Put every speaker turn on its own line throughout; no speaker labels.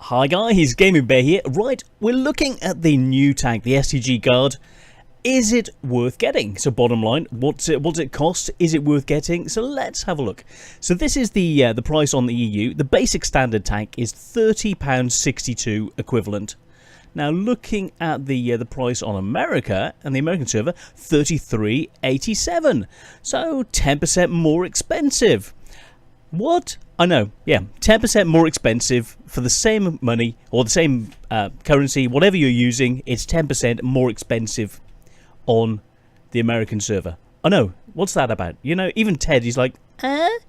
Hi guys, Gaming Bear here. Right, we're looking at the new tank, the STG Guard. Is it worth getting? So bottom line, what's it cost? Is it worth getting? So let's have a look. So this is the price on the EU. The basic standard tank is £30.62 equivalent. Now looking at the price on America and the American server, $33.87. So 10% more expensive. What? I know, yeah, 10% more expensive for the same money or the same currency, whatever you're using. It's 10% more expensive on the American server. I know, what's that about? You know, even Ted, he's like,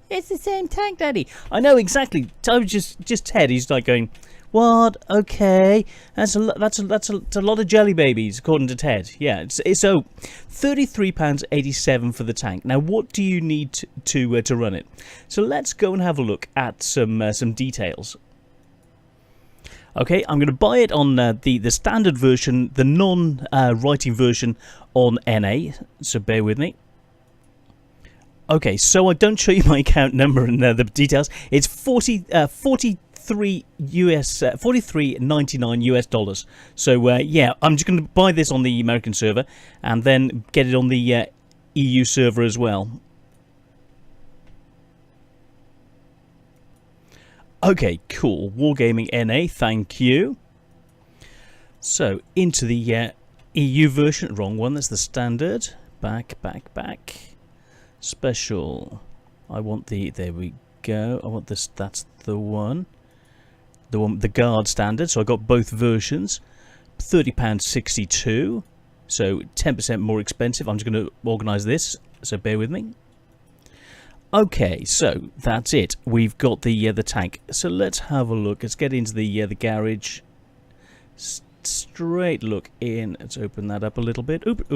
it's the same tank, Daddy. I know exactly. Just Ted, he's like going, what? Okay, that's a lot of jelly babies, according to Ted. Yeah, it's so £33.87 for the tank. Now, what do you need to run it? So let's go and have a look at some details. Okay, I'm going to buy it on the standard version, the non-writing version on NA. So bear with me. Okay, so I don't show you my account number and the details. It's $43.99 US dollars. So yeah, I'm just going to buy this on the American server and then get it on the EU server as well. Okay, cool. Wargaming NA, thank you. So into the EU version, wrong one. That's the standard. Back. Special. I want the. There we go. I want this. That's the one. The Guard standard. So I got both versions. £30.62. So 10% more expensive. I'm just going to organise this. So bear with me. Okay, so that's it. We've got the tank. So let's have a look. Let's get into the garage. Straight look in. Let's open that up a little bit. Oop.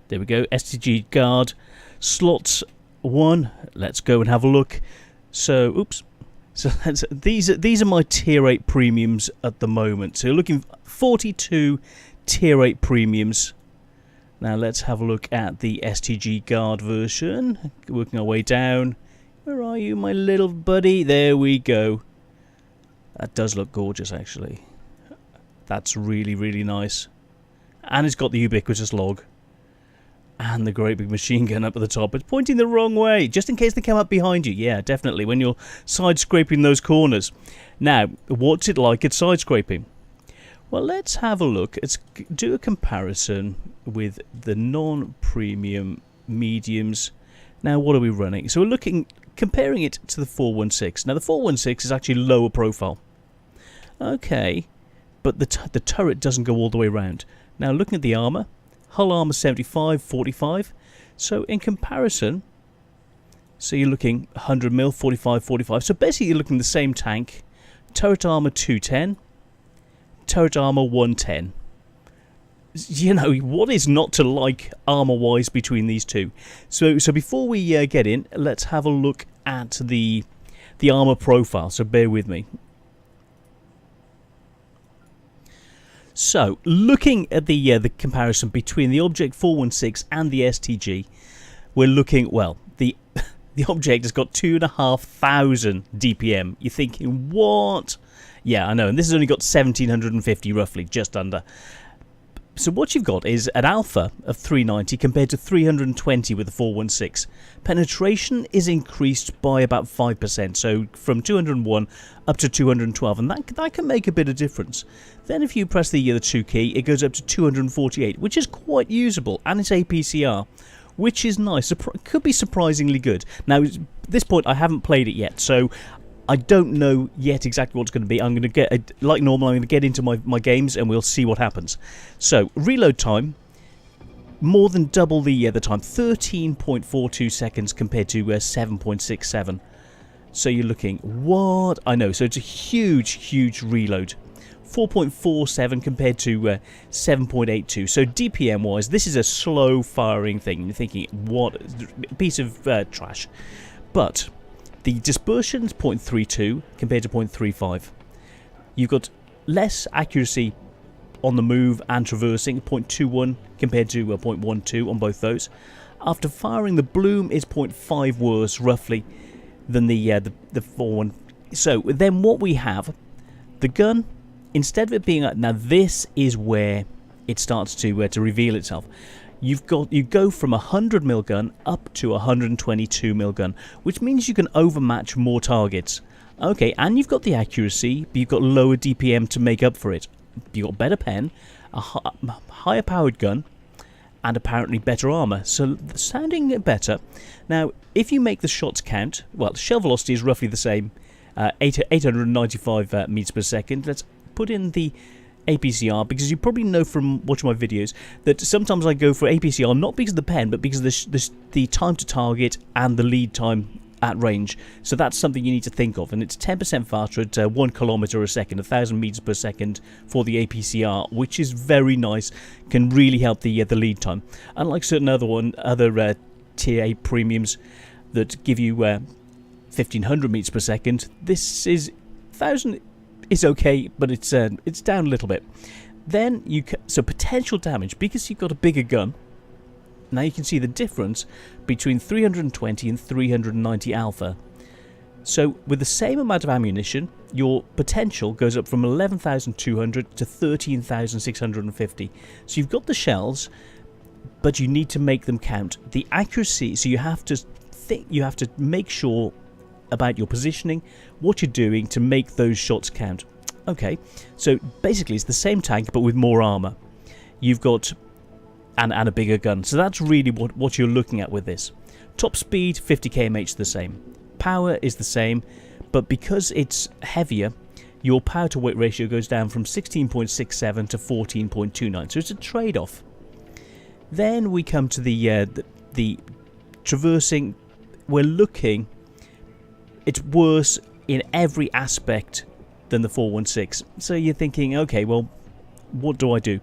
There we go. STG Guard slots 1. Let's go and have a look. So, oops. So these are my tier 8 premiums at the moment. So you're looking 42 tier 8 premiums. Now let's have a look at the STG Guard version. Working our way down. Where are you, my little buddy? There we go. That does look gorgeous, actually. That's really, really nice. And it's got the ubiquitous log. And the great big machine gun up at the top. It's pointing the wrong way, just in case they come up behind you. Yeah, definitely, when you're side-scraping those corners. Now, what's it like at side-scraping? Well, let's have a look. Let's do a comparison with the non-premium mediums. Now, what are we running? So we're comparing it to the 416. Now, the 416 is actually lower profile. Okay, but the turret doesn't go all the way around. Now, looking at the armor, hull armor 75, 45. So in comparison, so you're looking 100 mil, 45, 45. So basically, you're looking at the same tank. Turret armor 210. Turret armor 110. You know, what is not to like armor wise between these two? So before we get in, let's have a look at the armor profile. So bear with me. So looking at the comparison between the Object 416 and the STG, we're looking, well, the Object has got 2,500 DPM. You're thinking, what? Yeah, I know, and this has only got 1,750 roughly, just under. So what you've got is an alpha of 390 compared to 320 with the 416. Penetration is increased by about 5%, so from 201 up to 212, and that can make a bit of difference. Then if you press the 2 key, it goes up to 248, which is quite usable, and it's APCR, which is nice. Could be surprisingly good. Now, at this point, I haven't played it yet, so I don't know yet exactly what it's going to be. I'm going to get, like normal, I'm going to get into my games and we'll see what happens. So, reload time, more than double the time, 13.42 seconds compared to 7.67. So you're looking, what? I know, so it's a huge reload. 4.47 compared to 7.82. So DPM wise, this is a slow firing thing. You're thinking, what a piece of trash. But the dispersion is 0.32 compared to 0.35. You've got less accuracy on the move and traversing, 0.21 compared to 0.12 on both those. After firing, the bloom is 0.5 worse, roughly. than the 4-1. So then what we have, the gun, instead of it being now this is where it starts to reveal itself. You go from a 100mm gun up to a 122mm gun, which means you can overmatch more targets. Okay, and you've got the accuracy, but you've got lower DPM to make up for it. You've got better pen, a higher powered gun, and apparently better armor, so sounding better. Now, if you make the shots count, well, shell velocity is roughly the same, 895 meters per second. Let's put in the APCR, because you probably know from watching my videos that sometimes I go for APCR not because of the pen, but because of the time to target and the lead time at range. So that's something you need to think of, and it's 10% faster at 1 kilometer a second, 1,000 meters per second for the APCR, which is very nice. Can really help the lead time. Unlike certain other tier 8 premiums that give you 1,500 meters per second, this is 1,000 is okay, but it's down a little bit. Then so potential damage, because you've got a bigger gun. Now you can see the difference between 320 and 390 alpha. So with the same amount of ammunition, your potential goes up from 11,200 to 13,650. So you've got the shells, but you need to make them count. The accuracy, so you have to make sure about your positioning, what you're doing to make those shots count. Okay, so basically it's the same tank but with more armor. You've got and a bigger gun. So that's really what you're looking at with this. Top speed, 50 km the same. Power is the same, but because it's heavier, your power to weight ratio goes down from 16.67 to 14.29. So it's a trade-off. Then we come to the traversing. We're looking, it's worse in every aspect than the 416. So you're thinking, okay, well, what do I do?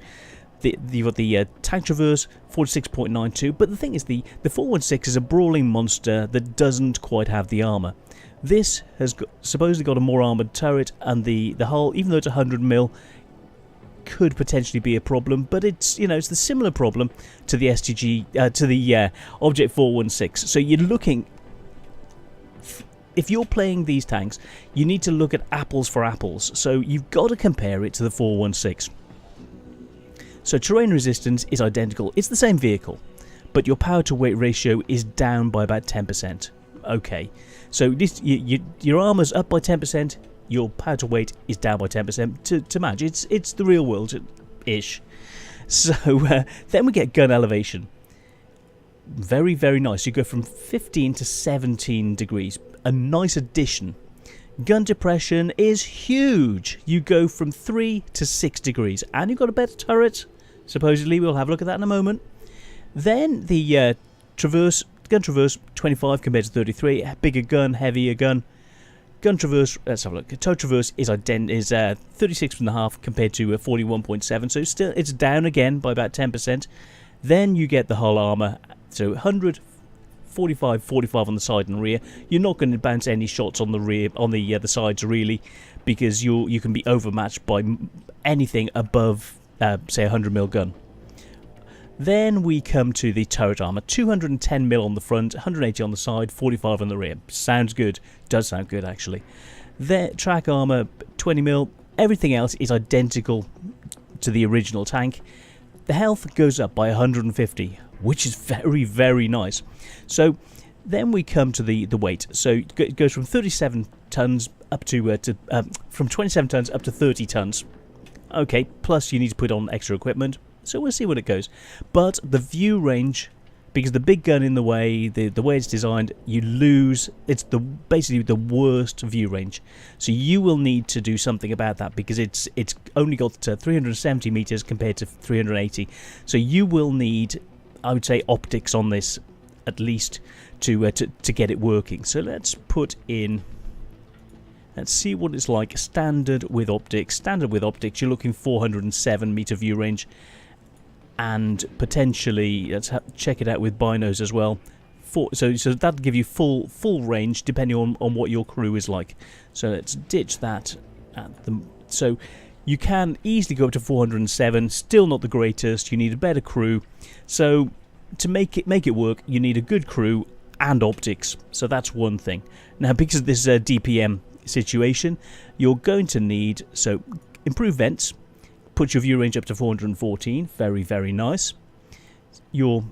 You've got the tank traverse, 46.92, but the thing is, the 416 is a brawling monster that doesn't quite have the armor. This has supposedly got a more armored turret, and the hull, even though it's 100mm, could potentially be a problem, but it's it's the similar problem to the STG to the Object 416. So you're looking, if you're playing these tanks, you need to look at apples for apples. So you've got to compare it to the 416. So terrain resistance is identical. It's the same vehicle, but your power to weight ratio is down by about 10%. Okay, so this, your armor's up by 10%, your power to weight is down by 10% to match. It's the real world-ish. So then we get gun elevation. Very, very nice. You go from 15 to 17 degrees. A nice addition. Gun depression is huge. You go from 3 to 6 degrees, and you've got a better turret. Supposedly, we'll have a look at that in a moment. Then the gun traverse, 25 compared to 33. Bigger gun, heavier gun. Gun traverse, let's have a look. Tow traverse is 36.5 compared to 41.7. So still, it's down again by about 10%. Then you get the hull armor. So 100, 45, 45 on the side and rear. You're not going to bounce any shots on the rear, on the sides really, because you can be overmatched by anything above, say, a 100mm gun. Then we come to the turret armor. 210mm on the front, 180 on the side, 45 on the rear. Sounds good. Does sound good, actually. The track armor, 20mm. Everything else is identical to the original tank. The health goes up by 150, which is very, very nice. So then we come to the weight. So it goes from 37 tons up to from 27 tons up to 30 tons. Okay, plus you need to put on extra equipment. So we'll see what it goes. But the view range, because the big gun in the way, the way it's designed, you lose. It's basically the worst view range. So you will need to do something about that, because it's only got 370 meters compared to 380. So you will need, I would say, optics on this at least to get it working. So let's put in. Let's see what it's like. Standard with optics. Standard with optics, you're looking 407 meter view range. And potentially, let's check it out with binos as well. So that'll give you full range depending on what your crew is like. So let's ditch that. So you can easily go up to 407. Still not the greatest. You need a better crew. So to make it work, you need a good crew and optics. So that's one thing. Now, because of this DPM situation, you're going to need, so improve vents, put your view range up to 414, very, very nice. Your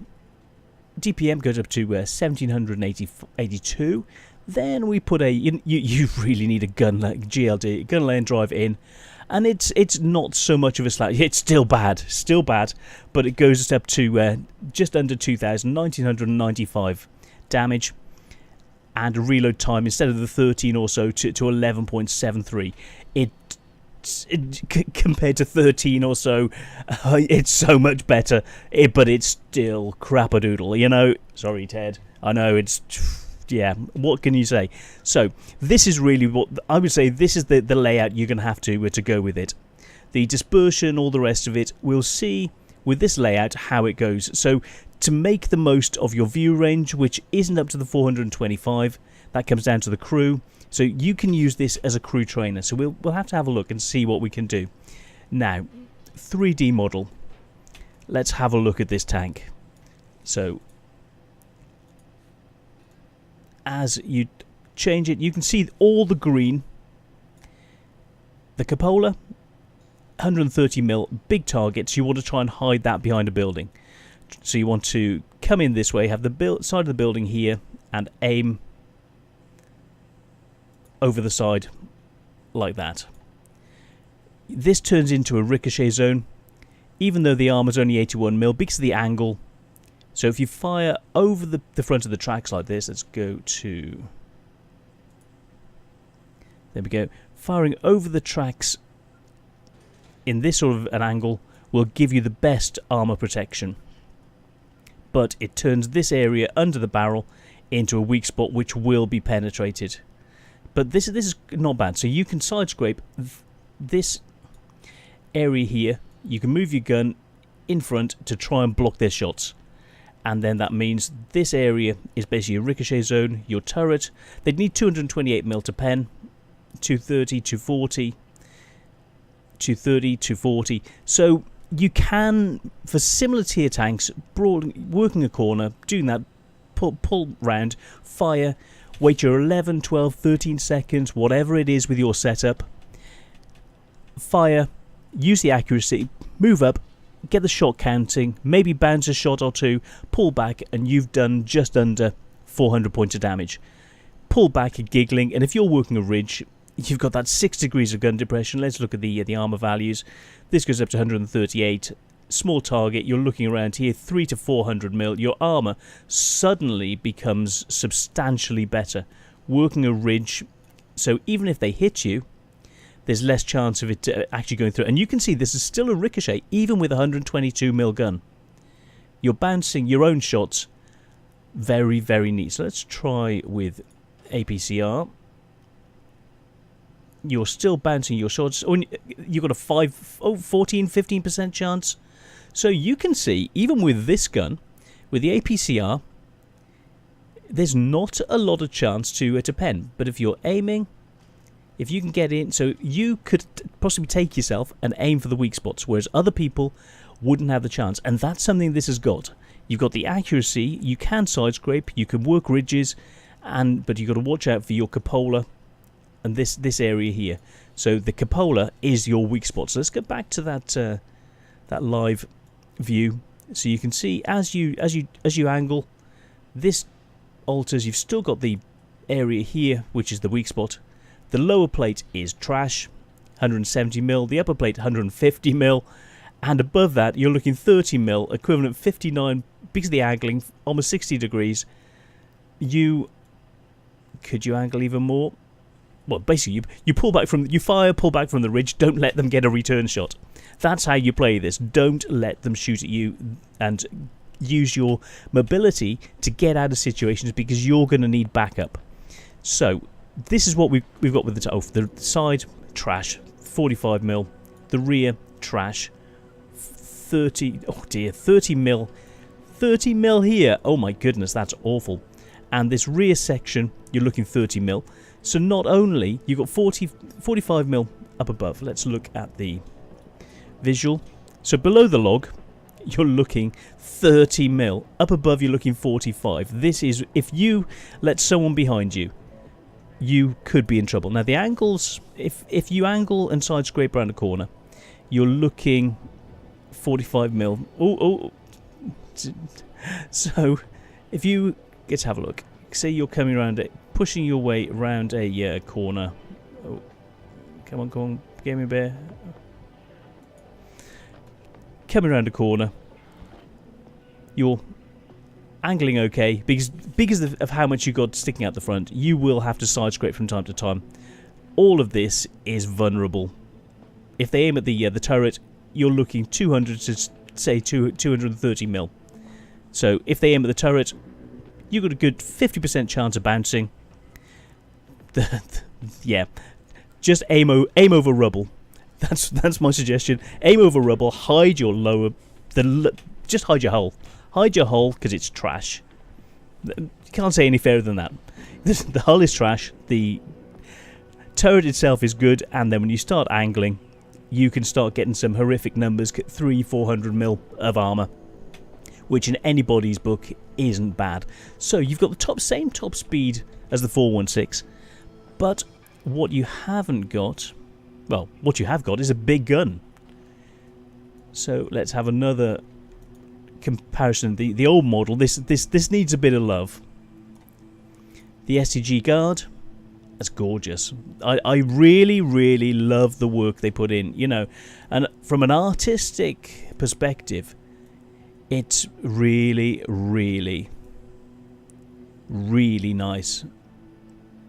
DPM goes up to 1782. Then we put a, you really need a GLD, gun lane drive in, and it's not so much of a slack. It's still bad, but it goes up to just under 2,000, 1995 damage, and a reload time instead of the 13 or so to 11.73. Compared to 13 or so, it's so much better, but it's still crap-a-doodle, you know. Sorry, Ted. I know it's, yeah, what can you say? So this is really what I would say. This is the layout you're going to have to go with it. The dispersion, all the rest of it, we'll see with this layout how it goes. So to make the most of your view range, which isn't up to the 425, that comes down to the crew. So you can use this as a crew trainer. So we'll have to have a look and see what we can do. Now, 3D model. Let's have a look at this tank. So as you change it, you can see all the green. The cupola, 130mm, big targets. You want to try and hide that behind a building. So you want to come in this way, have the side of the building here, and aim over the side like that. This turns into a ricochet zone, even though the armor's only 81mm because of the angle. So if you fire over the front of the tracks like this, let's go to, there we go, firing over the tracks in this sort of an angle will give you the best armor protection. But it turns this area under the barrel into a weak spot which will be penetrated. But this is not bad. So you can side scrape this area here. You can move your gun in front to try and block their shots. And then that means this area is basically a ricochet zone. Your turret, they'd need 228mm to pen, 230, 240, 230, 240. So you can, for similar tier tanks, working a corner, doing that, pull round, fire, wait your 11, 12, 13 seconds, whatever it is with your setup, fire, use the accuracy, move up, get the shot counting, maybe bounce a shot or two, pull back, and you've done just under 400 points of damage. Pull back, giggling, and if you're working a ridge, you've got that 6 degrees of gun depression. Let's look at the armor values. This goes up to 138. Small target, you're looking around here, 3 to 400mm. Your armor suddenly becomes substantially better. Working a ridge, so even if they hit you, there's less chance of it actually going through. And you can see this is still a ricochet, even with a 122mm gun. You're bouncing your own shots. Very, very neat. So let's try with APCR. You're still bouncing your shots. You've got a 14-15% chance. So you can see, even with this gun, with the APCR, there's not a lot of chance to pen. But if you're aiming, if you can get in, so you could possibly take yourself and aim for the weak spots, whereas other people wouldn't have the chance. And that's something this has got. You've got the accuracy, you can side scrape, you can work ridges, but you've got to watch out for your cupola and this area here. So the cupola is your weak spot. So let's go back to that live view. So you can see as you angle, this alters. You've still got the area here, which is the weak spot. The lower plate is trash, 170mm. The upper plate, 150mm. And above that, you're looking 30mm, equivalent 59, because of the angling, almost 60 degrees. Could you angle even more? Well, basically, you pull back from, you fire, pull back from the ridge. Don't let them get a return shot. That's how you play this. Don't let them shoot at you, and use your mobility to get out of situations, because you're going to need backup. So this is what we've got with the side, trash, 45mm. The rear, trash, 30. Oh dear, 30mm. 30mm here. Oh my goodness, that's awful. And this rear section, you're looking 30mm. So not only you've got 45mm up above. Let's look at the visual. So below the log, you're looking 30 mil. Up above, you're looking 45. This is, if you let someone behind you, you could be in trouble. Now, the angles, if you angle and side scrape around a corner, you're looking 45 mil. Oh. So, if you get to have a look, say you're coming around it, pushing your way around a corner. Oh, come on, Gaming Bear. Coming around a corner, you're angling okay because of how much you got sticking out the front. You will have to side scrape from time to time. All of this is vulnerable. If they aim at the turret, you're looking 200 to say 230 mil. So if they aim at the turret, you've got a good 50% chance of bouncing. Yeah, just aim over rubble. That's my suggestion. Aim over rubble. Hide your lower. Just hide your hull. Hide your hull because it's trash. You can't say any fairer than that. The hull is trash. The turret itself is good, and then when you start angling, you can start getting some horrific numbers. 300-400 mil of armor, which in anybody's book isn't bad. So you've got the same top speed as the 416, but what you haven't got. Well, what you have got is a big gun. So let's have another comparison. The old model, this needs a bit of love. The STG Guard, that's gorgeous. I really, really love the work they put in, you know. And from an artistic perspective, it's really, really, really nice.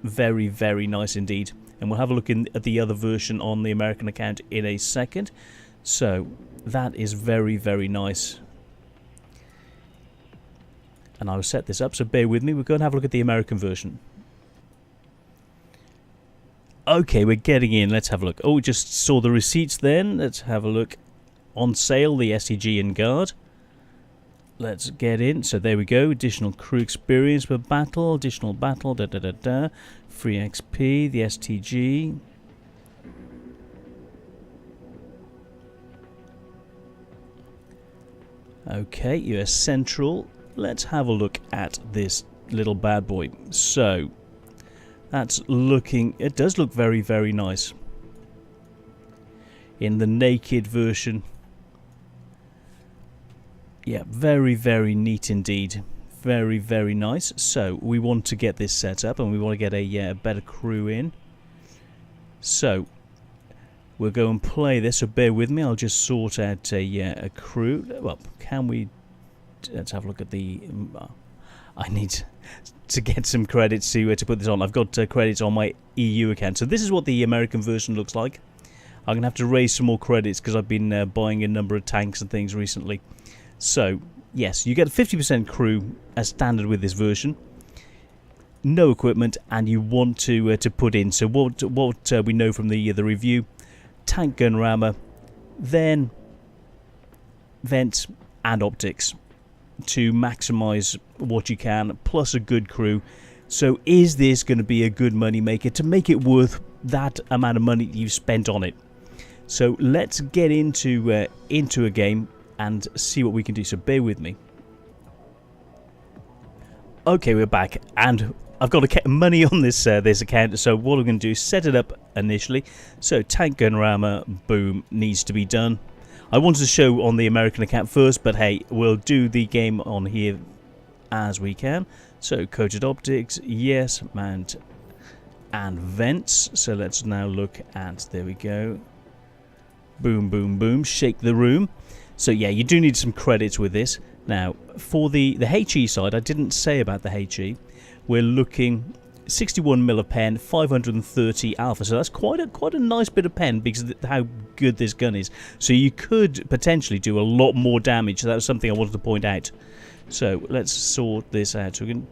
Very, very nice indeed. And we'll have a look at the other version on the American account in a second. So that is very, very nice. And I'll set this up, so bear with me. We're going to have a look at the American version. Okay, we're getting in. Let's have a look. Oh, we just saw the receipts then. Let's have a look. On sale, the STG and Guard. Let's get in. So there we go. Additional crew experience per battle. Additional battle. Free XP. The STG. Okay, US Central. Let's have a look at this little bad boy. So, that's looking... It does look very, very nice. In the naked version. Yeah, very, very neat indeed. Very, very nice. So, we want to get this set up and we want to get a better crew in. So, we'll go and play this. So, bear with me. I'll just sort out a crew. Well, can we... Let's have a look at the... I need to get some credits to put this on. I've got credits on my EU account. So, this is what the American version looks like. I'm going to have to raise some more credits because I've been buying a number of tanks and things recently. So, yes, you get a 50% crew as standard with this version. No equipment, and you want to put in. So what we know from the review: tank gun rammer, then vents and optics to maximise what you can, plus a good crew. So is this going to be a good money maker to make it worth that amount of money you've spent on it? So let's get into a game and see what we can do. So bear with me. Okay, we're back, and I've got to get money on this this account. So what we're going to do is set it up initially. So tank gun rammer, boom, needs to be done. I wanted to show on the American account first, but hey, we'll do the game on here as we can. So coated optics, yes, mount and vents. So let's now look at, there we go. Boom, boom, boom, shake the room. So yeah, you do need some credits with this. Now, for the HE side, I didn't say about the HE. We're looking 61 mil of pen, 530 alpha. So that's quite a nice bit of pen because of how good this gun is. So you could potentially do a lot more damage. So that was something I wanted to point out. So let's sort this out. So we can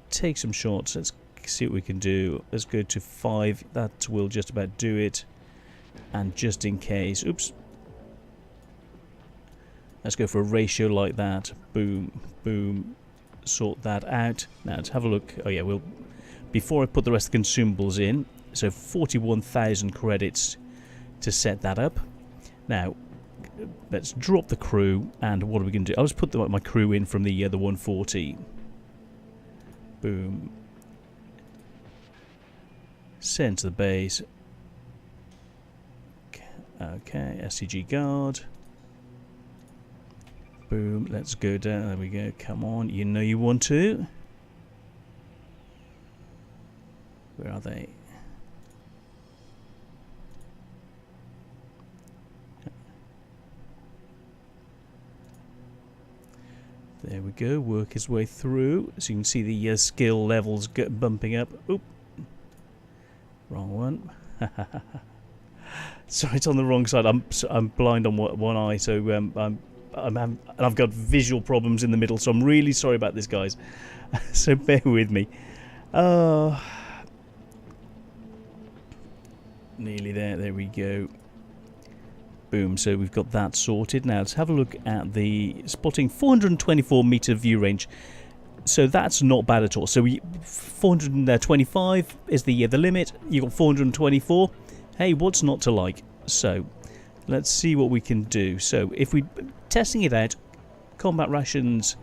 take some shots. Let's see what we can do. Let's go to 5. That will just about do it. And just in case, oops. Let's go for a ratio like that. Boom, boom. Sort that out. Now let's have a look. Oh yeah, we'll... Before I put the rest of the consumables in, so 41,000 credits to set that up. Now, let's drop the crew. And what are we going to do? I'll just put my crew in from the 140. Boom. Send to the base. Okay, STG Guard. Boom, let's go down. There we go. Come on, you know you want to. Where are they? There we go. Work his way through. So you can see the skill levels bumping up. Oop. Wrong one. Sorry, it's on the wrong side. I'm blind on one eye, so I've got visual problems in the middle. So I'm really sorry about this, guys. So bear with me. Nearly there. There we go. Boom. So we've got that sorted. Now let's have a look at the spotting 424 meter view range. So that's not bad at all. So 425 is the limit. You got 424. Hey, what's not to like? So let's see what we can do. So if we testing it out, combat rations,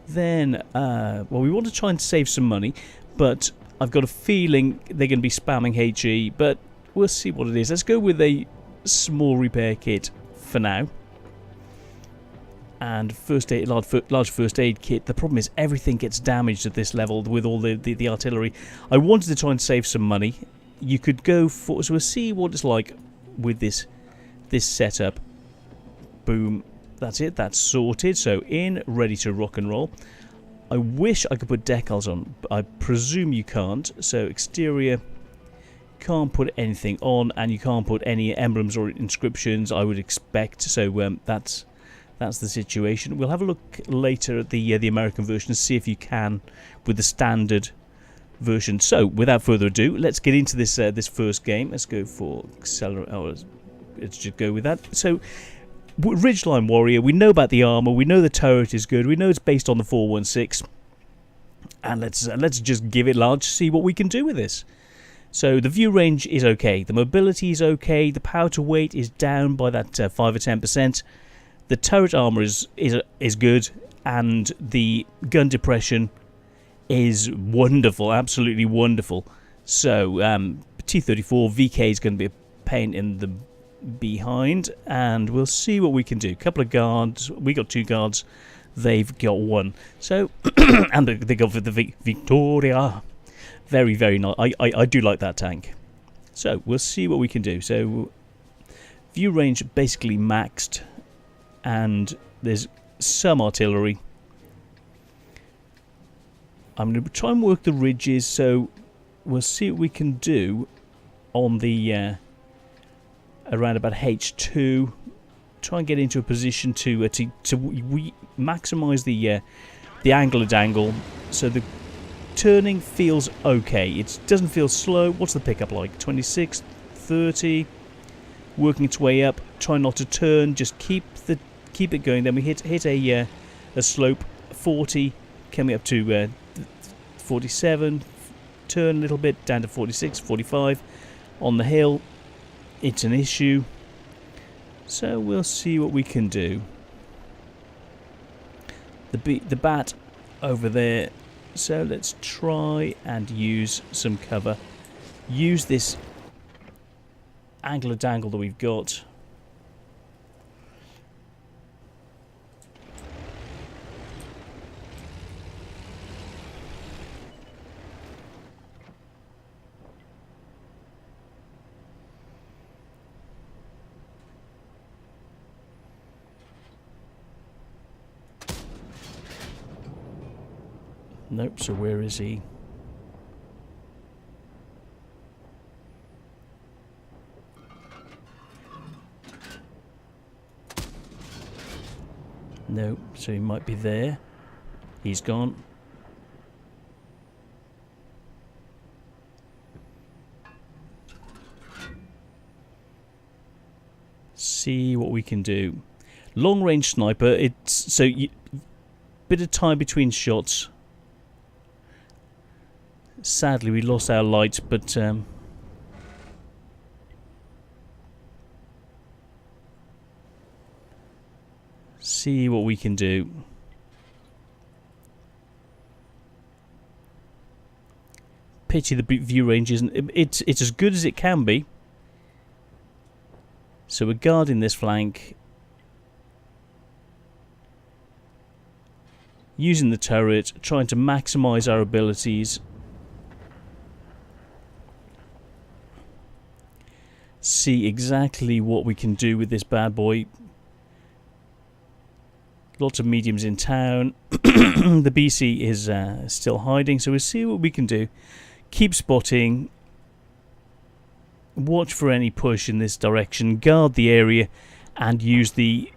then well, we want to try and save some money, but I've got a feeling they're going to be spamming HE, but we'll see what it is. Let's go with a small repair kit for now. And first aid, large first aid kit. The problem is everything gets damaged at this level with all the artillery. I wanted to try and save some money. You could go for, so we'll see what it's like with this setup. Boom, that's it. That's sorted. So in, ready to rock and roll. I wish I could put decals on, but I presume you can't. So exterior, can't put anything on, and you can't put any emblems or inscriptions, I would expect. So that's the situation. We'll have a look later at the American version and see if you can with the standard version. So without further ado, let's get into this this first game. Let's go for accelerate. Oh, let's just go with that. So Ridgeline Warrior, we know about the armor, we know the turret is good, we know it's based on the 416, and let's just give it large, see what we can do with this. So the view range is okay, the mobility is okay, the power to weight is down by that 5 or 10%. The turret armor is good, and the gun depression is wonderful, absolutely wonderful. So T-34 VK is going to be a pain in the behind, and we'll see what we can do. A couple of guards, we got 2 guards, they've got 1. So and they go for the Victoria. Very, very nice. I do like that tank. So we'll see what we can do. So view range basically maxed, and there's some artillery. I'm going to try and work the ridges, so we'll see what we can do on the around about H2. Try and get into a position to maximise the angle of dangle, so the turning feels okay. It doesn't feel slow. What's the pickup like? 26, 30, working its way up. Try not to turn. Just keep it going. Then we hit a slope, 40, coming up to 47. Turn a little bit down to 46, 45. On the hill, it's an issue. So we'll see what we can do. The bat over there. So let's try and use some cover. Use this angle of dangle that we've got. Nope, so where is he? Nope, so he might be there. He's gone. See what we can do. Long range sniper, it's so bit of time between shots. Sadly, we lost our lights, but see what we can do. Pity the view range isn't... It's as good as it can be. So we're guarding this flank. Using the turret, trying to maximise our abilities. See exactly what we can do with this bad boy. Lots of mediums in town. The BC is still hiding, so we'll see what we can do. Keep spotting. Watch for any push in this direction. Guard the area and use the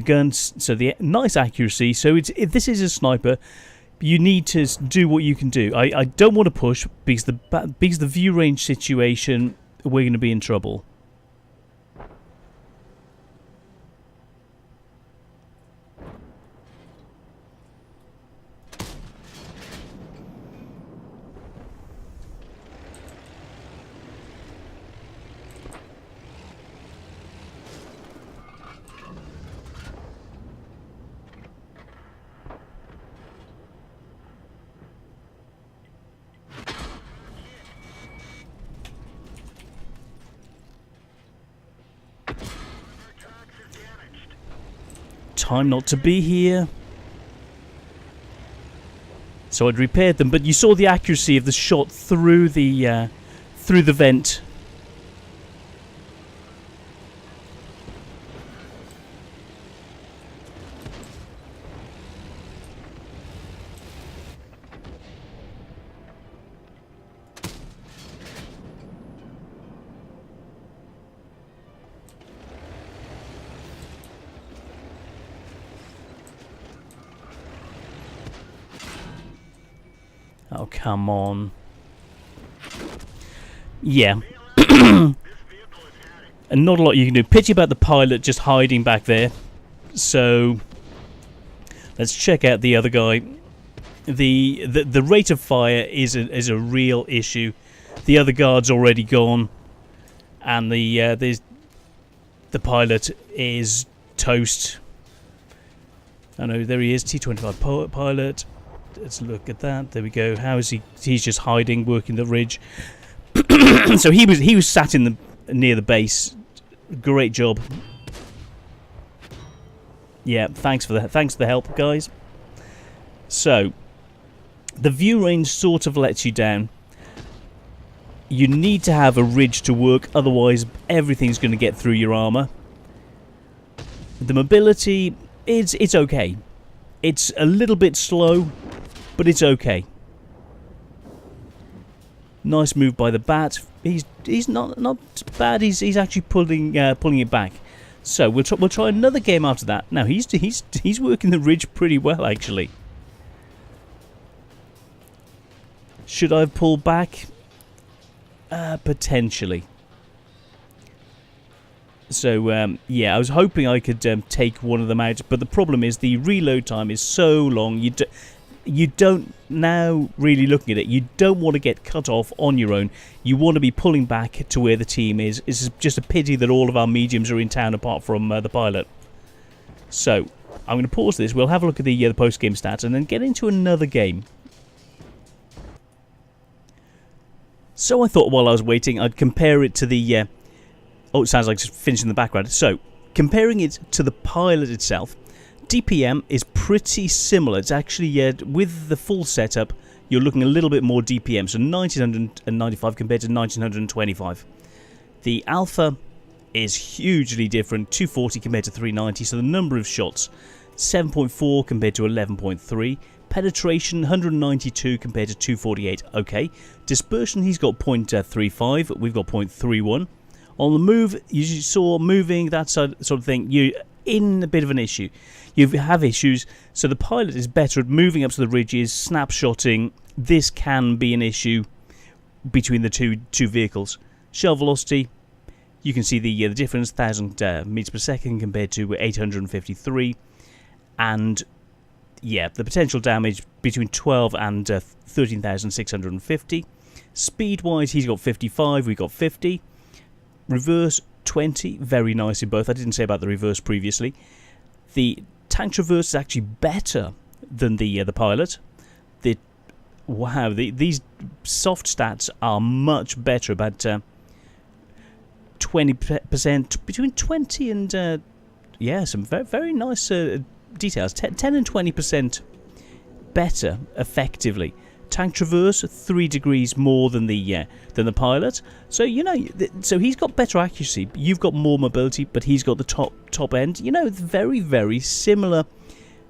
guns. So the nice accuracy. So if this is a sniper, you need to do what you can do. I don't want to push because the view range situation, we're going to be in trouble. Time not to be here. So I'd repaired them, but you saw the accuracy of the shot through the vent. Oh, come on. Yeah. And not a lot you can do. Pity about the pilot just hiding back there. So, let's check out the other guy. The rate of fire is a real issue. The other guard's already gone. And the pilot is toast. I know, there he is, T-25 pilot. Let's look at that. There we go. How is he? He's just hiding, working the ridge. So he was sat in near the base. Great job. Yeah, thanks for the help, guys. So the view range sort of lets you down. You need to have a ridge to work, otherwise everything's going to get through your armor. The mobility it's okay. It's a little bit slow, but it's okay. Nice move by the bat. He's not bad. He's actually pulling it back. So we'll try another game after that. Now he's working the ridge pretty well actually. Should I have pulled back? Potentially. So yeah, I was hoping I could take one of them out, but the problem is the reload time is so long. You don't, now really looking at it, you don't want to get cut off on your own. You want to be pulling back to where the team is. It's just a pity that all of our mediums are in town apart from the pilot. So I'm going to pause this. We'll have a look at the post-game stats and then get into another game. So I thought while I was waiting, I'd compare it to the... oh, it sounds like it's finishing in the background. So, comparing it to the pilot itself, DPM is pretty similar. It's actually, with the full setup, you're looking a little bit more DPM. So 1995 compared to 1925. The Alpha is hugely different, 240 compared to 390. So the number of shots, 7.4 compared to 11.3. Penetration, 192 compared to 248. Okay. Dispersion, he's got 0.35. We've got 0.31. On the move, you saw moving, that sort of thing, you're in a bit of an issue. You have issues, so the pilot is better at moving up to the ridges, snapshotting. This can be an issue between the two vehicles. Shell velocity, you can see the difference, 1,000 meters per second compared to 853. And yeah, the potential damage between 12 and 13,650. Speed-wise, he's got 55, we've got 50. Reverse 20, very nice in both. I didn't say about the reverse previously. The tank traverse is actually better than the Pilot. These soft stats are much better, about 20%, between 20 and some very, very nice details. 10 and 20% better, effectively. Tank traverse 3 degrees more than the Pilot. So so he's got better accuracy. You've got more mobility, but he's got the top end. Very, very similar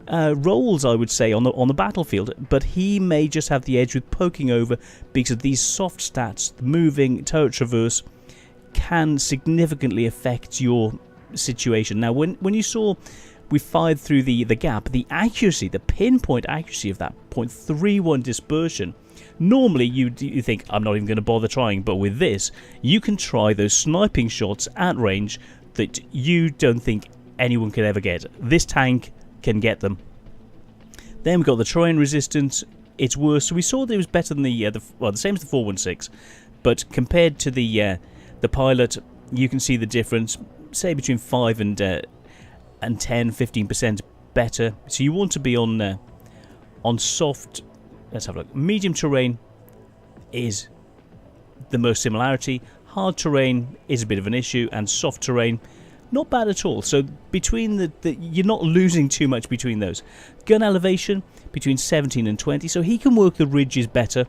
roles, I would say, on the battlefield, but he may just have the edge with poking over because of these soft stats. The moving turret traverse can significantly affect your situation. Now, when you saw we fired through the gap, the accuracy, the pinpoint accuracy of that 0.31 dispersion, normally you think, I'm not even going to bother trying, but with this, you can try those sniping shots at range that you don't think anyone could ever get. This tank can get them. Then we've got the terrain resistance. It's worse. So we saw that it was better than the same as the 416, but compared to the Pilot, you can see the difference, say between 5 and 10-15% better. So you want to be on soft. Let's have a look. Medium terrain is the most similarity. Hard terrain is a bit of an issue, and soft terrain, not bad at all. So between you're not losing too much between those. Gun elevation between 17 and 20, so he can work the ridges better.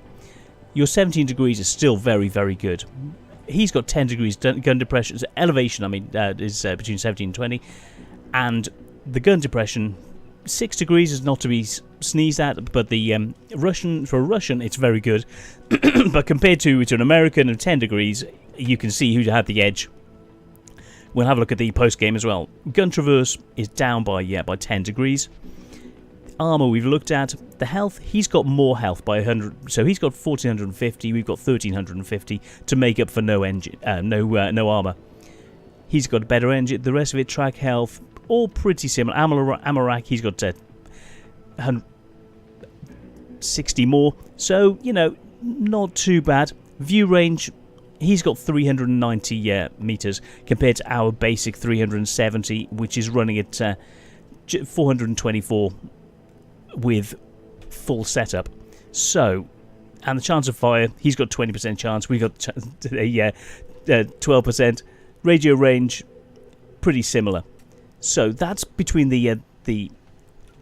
Your 17 degrees is still very, very good. He's got 10 degrees gun depression. So elevation, is between 17 and 20, and the gun depression, 6 degrees is not to be sneezed at. But the for a Russian, it's very good. But compared to an American of 10 degrees, you can see who had the edge. We'll have a look at the post game as well. Gun traverse is down by 10 degrees. Armor we've looked at. The health, he's got more health by 100. So he's got 1450. We've got 1350 to make up for no engine, no armor. He's got a better engine. The rest of it, track health, all pretty similar. Ammo rack, he's got 160 more. So not too bad. View range, he's got 390 meters compared to our basic 370, which is running at 424 with full setup. So, and the chance of fire, he's got 20% chance. We got 12%. Radio range, pretty similar. So that's between the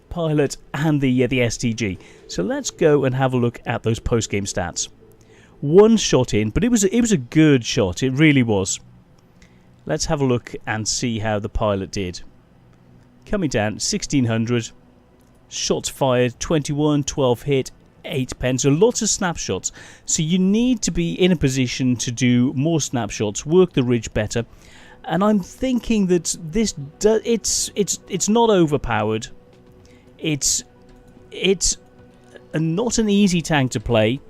Pilot and the STG. So let's go and have a look at those post game stats. One shot in, but it was a good shot. It really was. Let's have a look and see how the Pilot did. Coming down, 1600. Shots fired, 21, 12 hit, 8 pen. So lots of snapshots. So you need to be in a position to do more snapshots, work the ridge better. And I'm thinking that it's not overpowered. It's not an easy tank to play.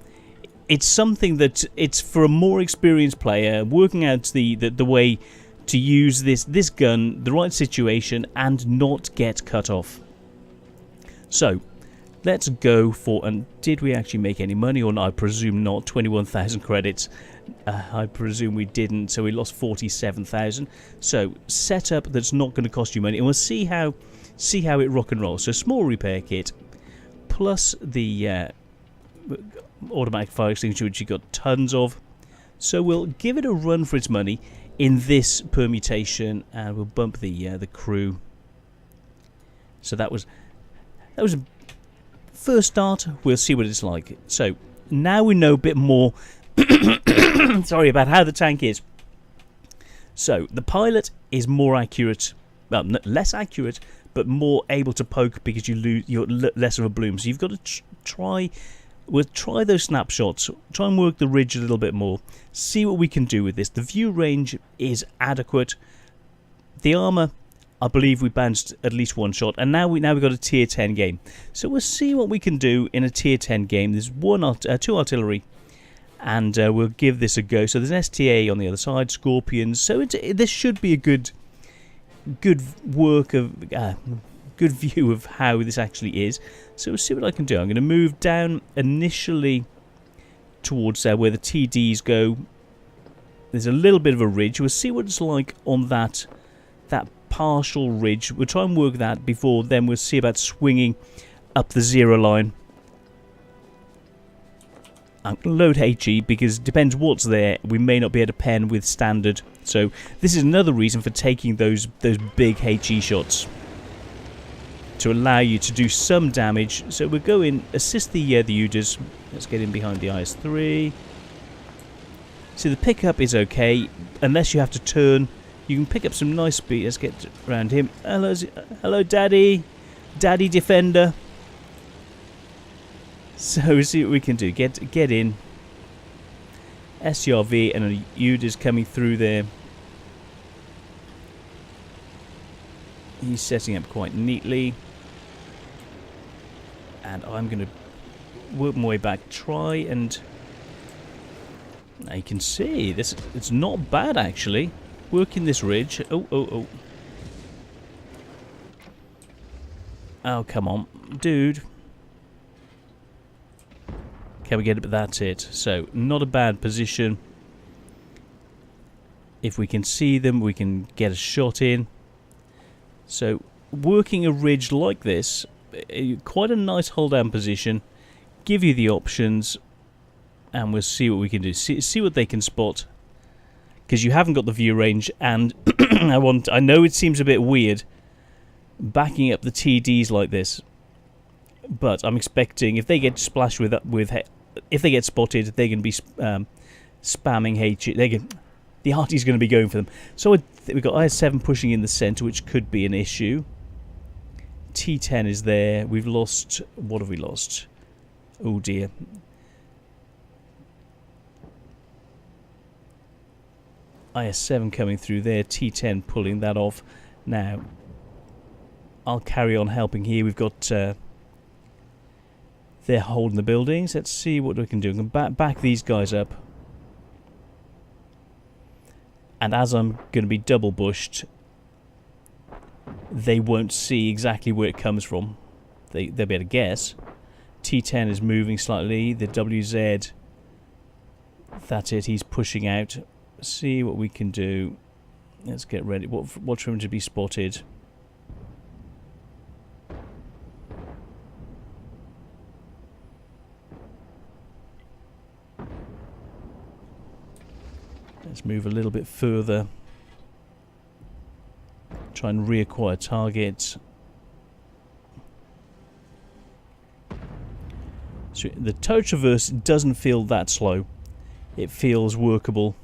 It's something that it's for a more experienced player, working out the way to use this gun, the right situation, and not get cut off. So let's go for, and did we actually make any money or not? I presume not. 21,000 credits. I presume we didn't, so we lost 47,000. So setup that's not going to cost you money, and we'll see how it rock and rolls. So small repair kit plus the automatic fire extinguisher, which you got tons of. So we'll give it a run for its money in this permutation, and we'll bump the crew. So that was a first start. We'll see what it's like. So now we know a bit more sorry, about how the tank is. So the Pilot is more accurate, well, less accurate, but more able to poke because you're less of a bloom. So you've got to try those snapshots, try and work the ridge a little bit more, see what we can do with this. The view range is adequate. The armor, I believe we bounced at least one shot, and now we've got a tier 10 game. So we'll see what we can do in a tier 10 game. There's two artillery, and we'll give this a go. So there's an STA on the other side, Scorpions. So this should be a good work of good view of how this actually is. So we'll see what I can do. I'm going to move down initially towards where the TDs go. There's a little bit of a ridge. We'll see what it's like on that partial ridge. We'll try and work that before then we'll see about swinging up the 0 line. I'm going to load HE because it depends what's there. We may not be able to pen with standard. So this is another reason for taking those big HE shots, to allow you to do some damage. So we'll go in, assist the UDAs. Let's get in behind the IS-3. So the pickup is okay, unless you have to turn. You can pick up some nice speed. Let's get around him. Hello, Daddy. Daddy Defender. So we'll see what we can do. Get in. SCRV and a UDA's coming through there. He's setting up quite neatly. And I'm going to work my way back. Try and... Now you can see, this it's not bad actually. Working this ridge. Oh. Oh, come on. Dude. Can we get it? But that's it. So, not a bad position. If we can see them, we can get a shot in. So, working a ridge like this, quite a nice hold-down position. Give you the options, and we'll see what we can do. See what they can spot. Because you haven't got the view range, and I know it seems a bit weird backing up the TDs like this, but I'm expecting if they get splashed with if they get spotted, they're going to be spamming HE. The arty's going to be going for them. So we've got IS-7 pushing in the centre, which could be an issue. T10 is there. We've lost... What have we lost? Oh dear. IS-7 coming through there. T10 pulling that off. Now, I'll carry on helping here. We've got... they're holding the buildings. Let's see what we can do. We can back these guys up. And as I'm going to be double bushed, they won't see exactly where it comes from. They'll be able to guess. T10 is moving slightly. The WZ, that's it. He's pushing out. See what we can do. Let's get ready. Watch for him to be spotted. Let's move a little bit further. Try and reacquire targets. So the toe traverse doesn't feel that slow. It feels workable.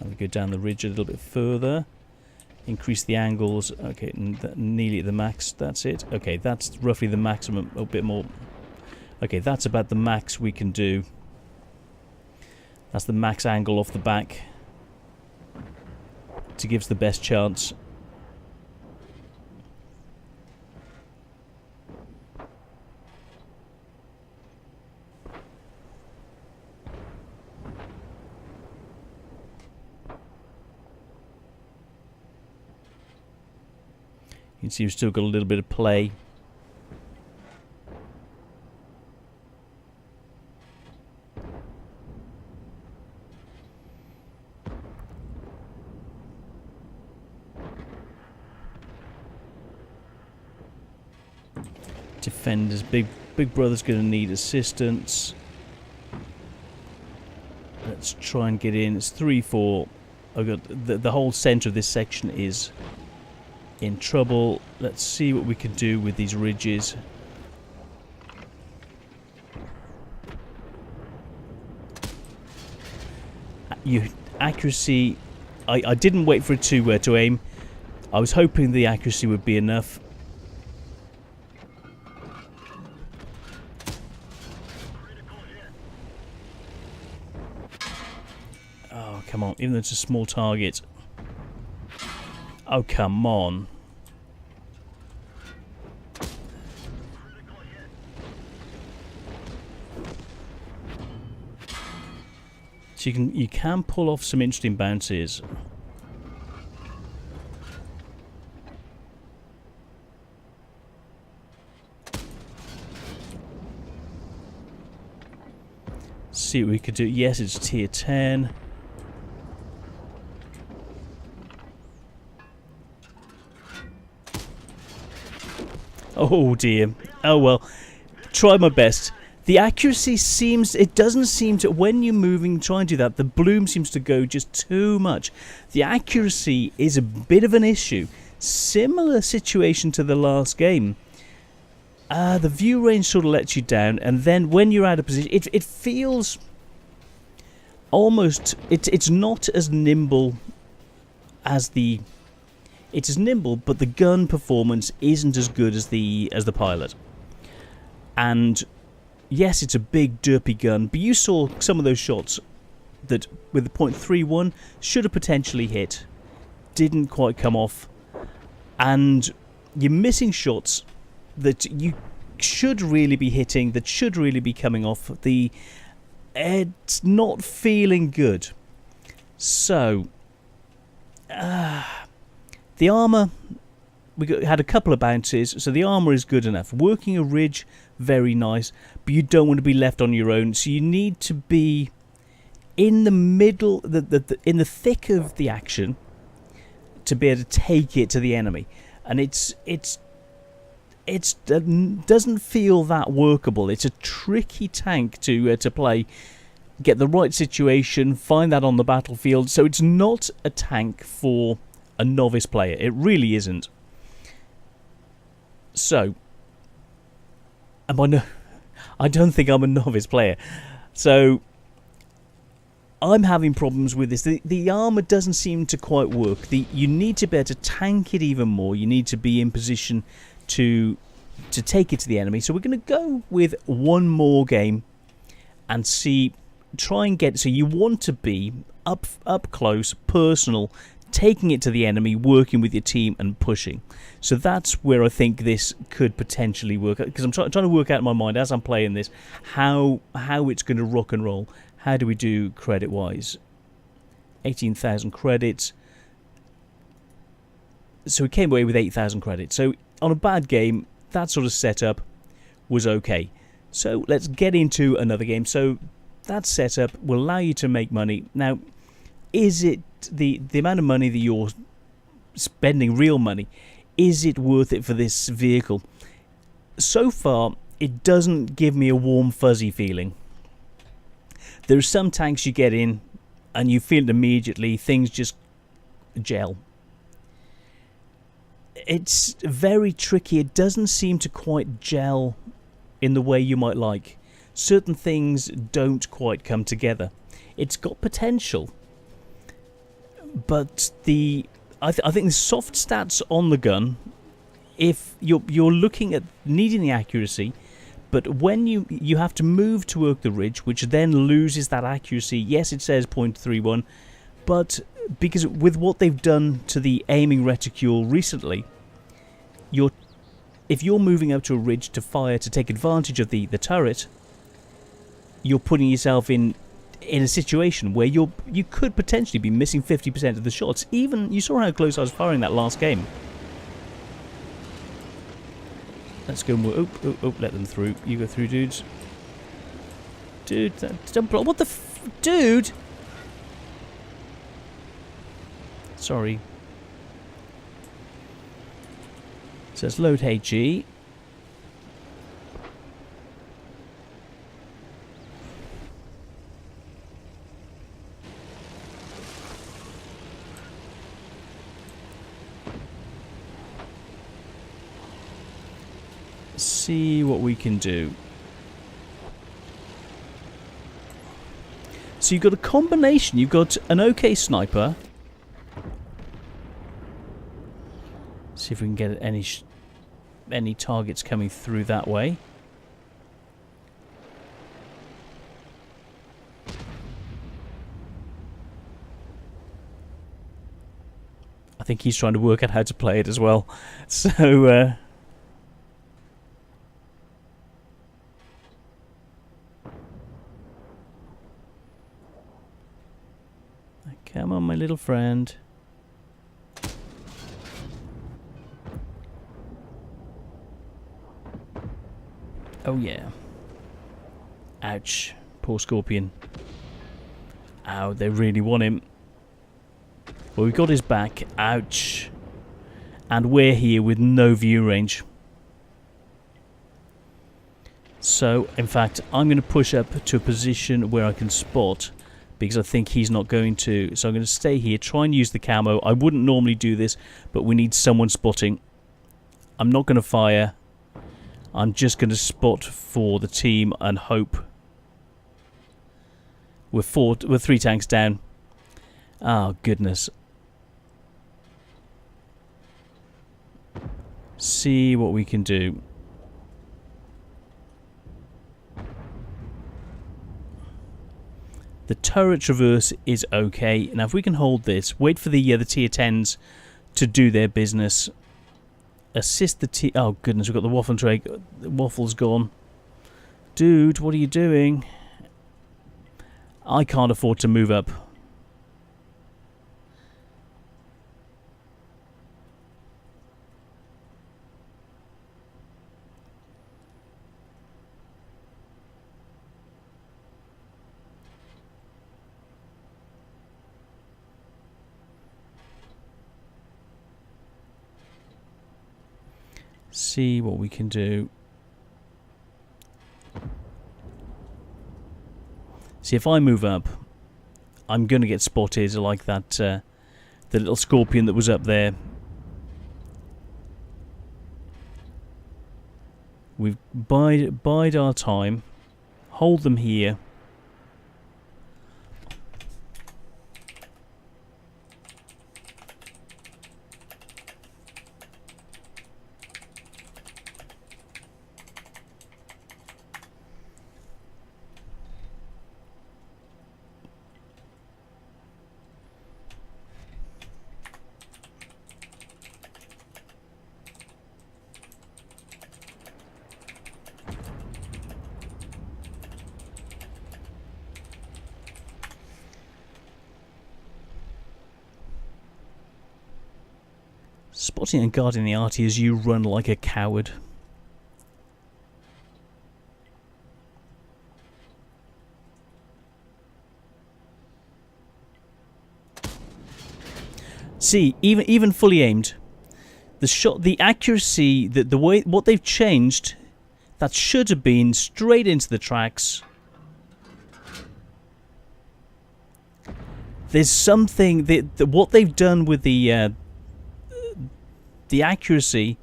I'll go down the ridge a little bit further. Increase the angles. Okay, nearly at the max. That's it. Okay, that's roughly the maximum. A bit more. Okay, that's about the max we can do. That's the max angle off the back to give us the best chance. You can see we've still got a little bit of play. Defenders, big brother's going to need assistance. Let's try and get in. It's 3-4. I've got the whole centre of this section is in trouble. Let's see what we can do with these ridges. Accuracy. I didn't wait for it to aim. I was hoping the accuracy would be enough. Oh, come on. Even though it's a small target. Oh, come on. So you can pull off some interesting bounces. See what we could do. Yes, it's tier 10. Oh dear. Oh well. Try my best. The accuracy seems... It doesn't seem to... When you're moving, try and do that, the bloom seems to go just too much. The accuracy is a bit of an issue. Similar situation to the last game. The view range sort of lets you down, and then when you're out of position, it feels almost... It's not as nimble as the... It's as nimble, but the gun performance isn't as good as the pilot. And yes, it's a big derpy gun, but you saw some of those shots that with the .31 should have potentially hit, didn't quite come off, and you're missing shots that you should really be hitting, that should really be coming off. It's not feeling good. So the armor, had a couple of bounces, so the armor is good enough. Working a ridge, very nice, but you don't want to be left on your own, so you need to be in the middle, in the thick of the action, to be able to take it to the enemy. And it doesn't feel that workable. It's a tricky tank to play. Get the right situation, find that on the battlefield. So it's not a tank for a novice player. It really isn't. So, I don't think I'm a novice player. So, I'm having problems with this. The armor doesn't seem to quite work. You need to be able to tank it even more. You need to be in position to take it to the enemy. So we're going to go with one more game and see. Try and get... So you want to be up close, personal, taking it to the enemy, working with your team and pushing. So that's where I think this could potentially work, because I'm trying to work out in my mind as I'm playing this how it's going to rock and roll. How do we do credit wise? 18,000 credits. So we came away with 8,000 credits. So on a bad game, that sort of setup was okay. So let's get into another game. So that setup will allow you to make money. Now, is it the amount of money that you're spending, real money, is it worth it for this vehicle? So far, it doesn't give me a warm, fuzzy feeling. There are some tanks you get in and you feel it immediately, things just gel. It's very tricky. It doesn't seem to quite gel in the way you might like. Certain things don't quite come together. It's got potential, but I think the soft stats on the gun, if you're looking at needing the accuracy, but when you have to move to work the ridge, which then loses that accuracy. Yes, it says .31, but because with what they've done to the aiming reticule recently, if you're moving up to a ridge to fire to take advantage of the turret, you're putting yourself in a situation where you could potentially be missing 50% of the shots. Even you saw how close I was firing that last game. Let's go more. Oh, let them through. You go through, dudes. Dude, don't block. What the dude? Sorry. It says load HE. See what we can do. So you've got a combination. You've got an okay sniper. See if we can get any targets coming through that way. I think he's trying to work out how to play it as well. So come on, my little friend. Oh yeah. Ouch. Poor Scorpion. Ow, they really want him. Well, we got his back. Ouch. And we're here with no view range. So, in fact, I'm going to push up to a position where I can spot, because I think he's not going to. So I'm going to stay here, try and use the camo. I wouldn't normally do this, but we need someone spotting. I'm not going to fire. I'm just going to spot for the team and hope. We're 3 tanks down. Oh, goodness. See what we can do. The turret traverse is okay. Now, if we can hold this, wait for the tier 10s to do their business. Assist the tier... Oh, goodness, we've got the waffle tray. The waffle's gone. Dude, what are you doing? I can't afford to move up. See what we can do. See, if I move up, I'm going to get spotted like that, the little scorpion that was up there. We've bide our time, hold them here. Spotting and guarding the arty as you run like a coward. See, even fully aimed, the shot, the accuracy, the way what they've changed, that should have been straight into the tracks. There's something that what they've done with the accuracy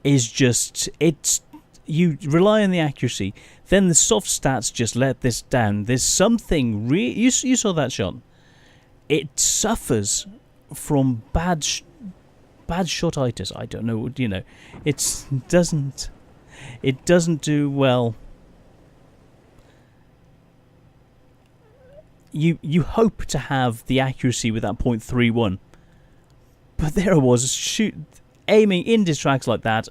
is just, it's, you rely on the accuracy, then the soft stats just let this down. There's something you saw that shot. It suffers from bad shotitis. I don't know, you know, it doesn't do well. You hope to have the accuracy with that .31. But there I was, aiming into tracks like that,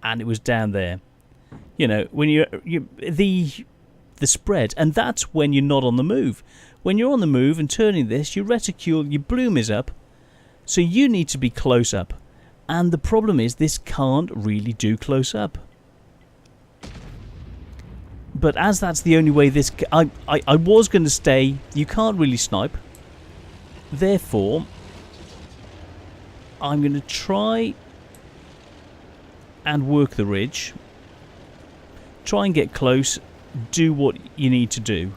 and it was down there. You know, when the spread, and that's when you're not on the move. When you're on the move and turning this, your reticule, your bloom is up, so you need to be close up. And the problem is, this can't really do close up. But as that's the only way this... I was going to stay, you can't really snipe. Therefore... I'm going to try and work the ridge. Try and get close. Do what you need to do.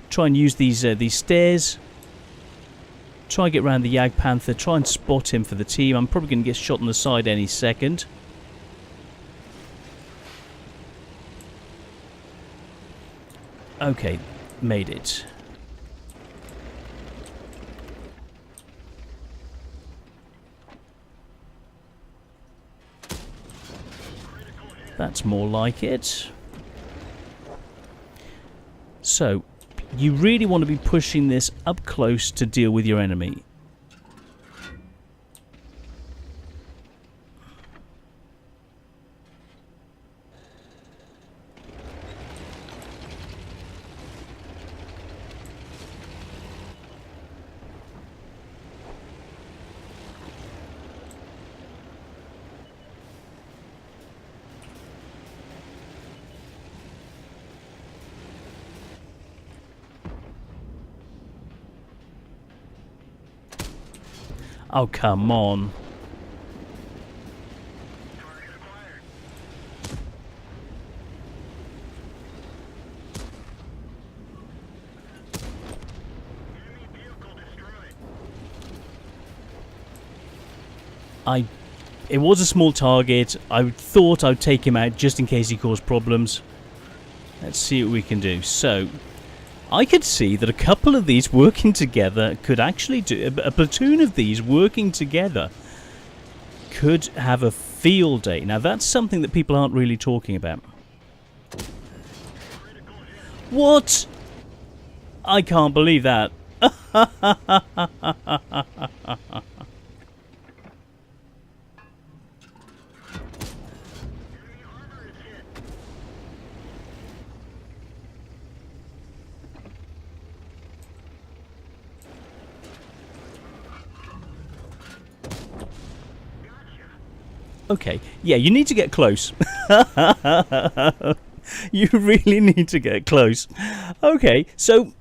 Try and use these stairs. Try and get around the Yag Panther. Try and spot him for the team. I'm probably going to get shot on the side any second. Okay, made it. That's more like it. So, you really want to be pushing this up close to deal with your enemy. Oh, come on. It was a small target. I thought I'd take him out just in case he caused problems. Let's see what we can do. So, I could see that a couple of these working together could actually do... A platoon of these working together could have a field day. Now, that's something that people aren't really talking about. What? I can't believe that. Okay, yeah, you need to get close. You really need to get close. Okay, so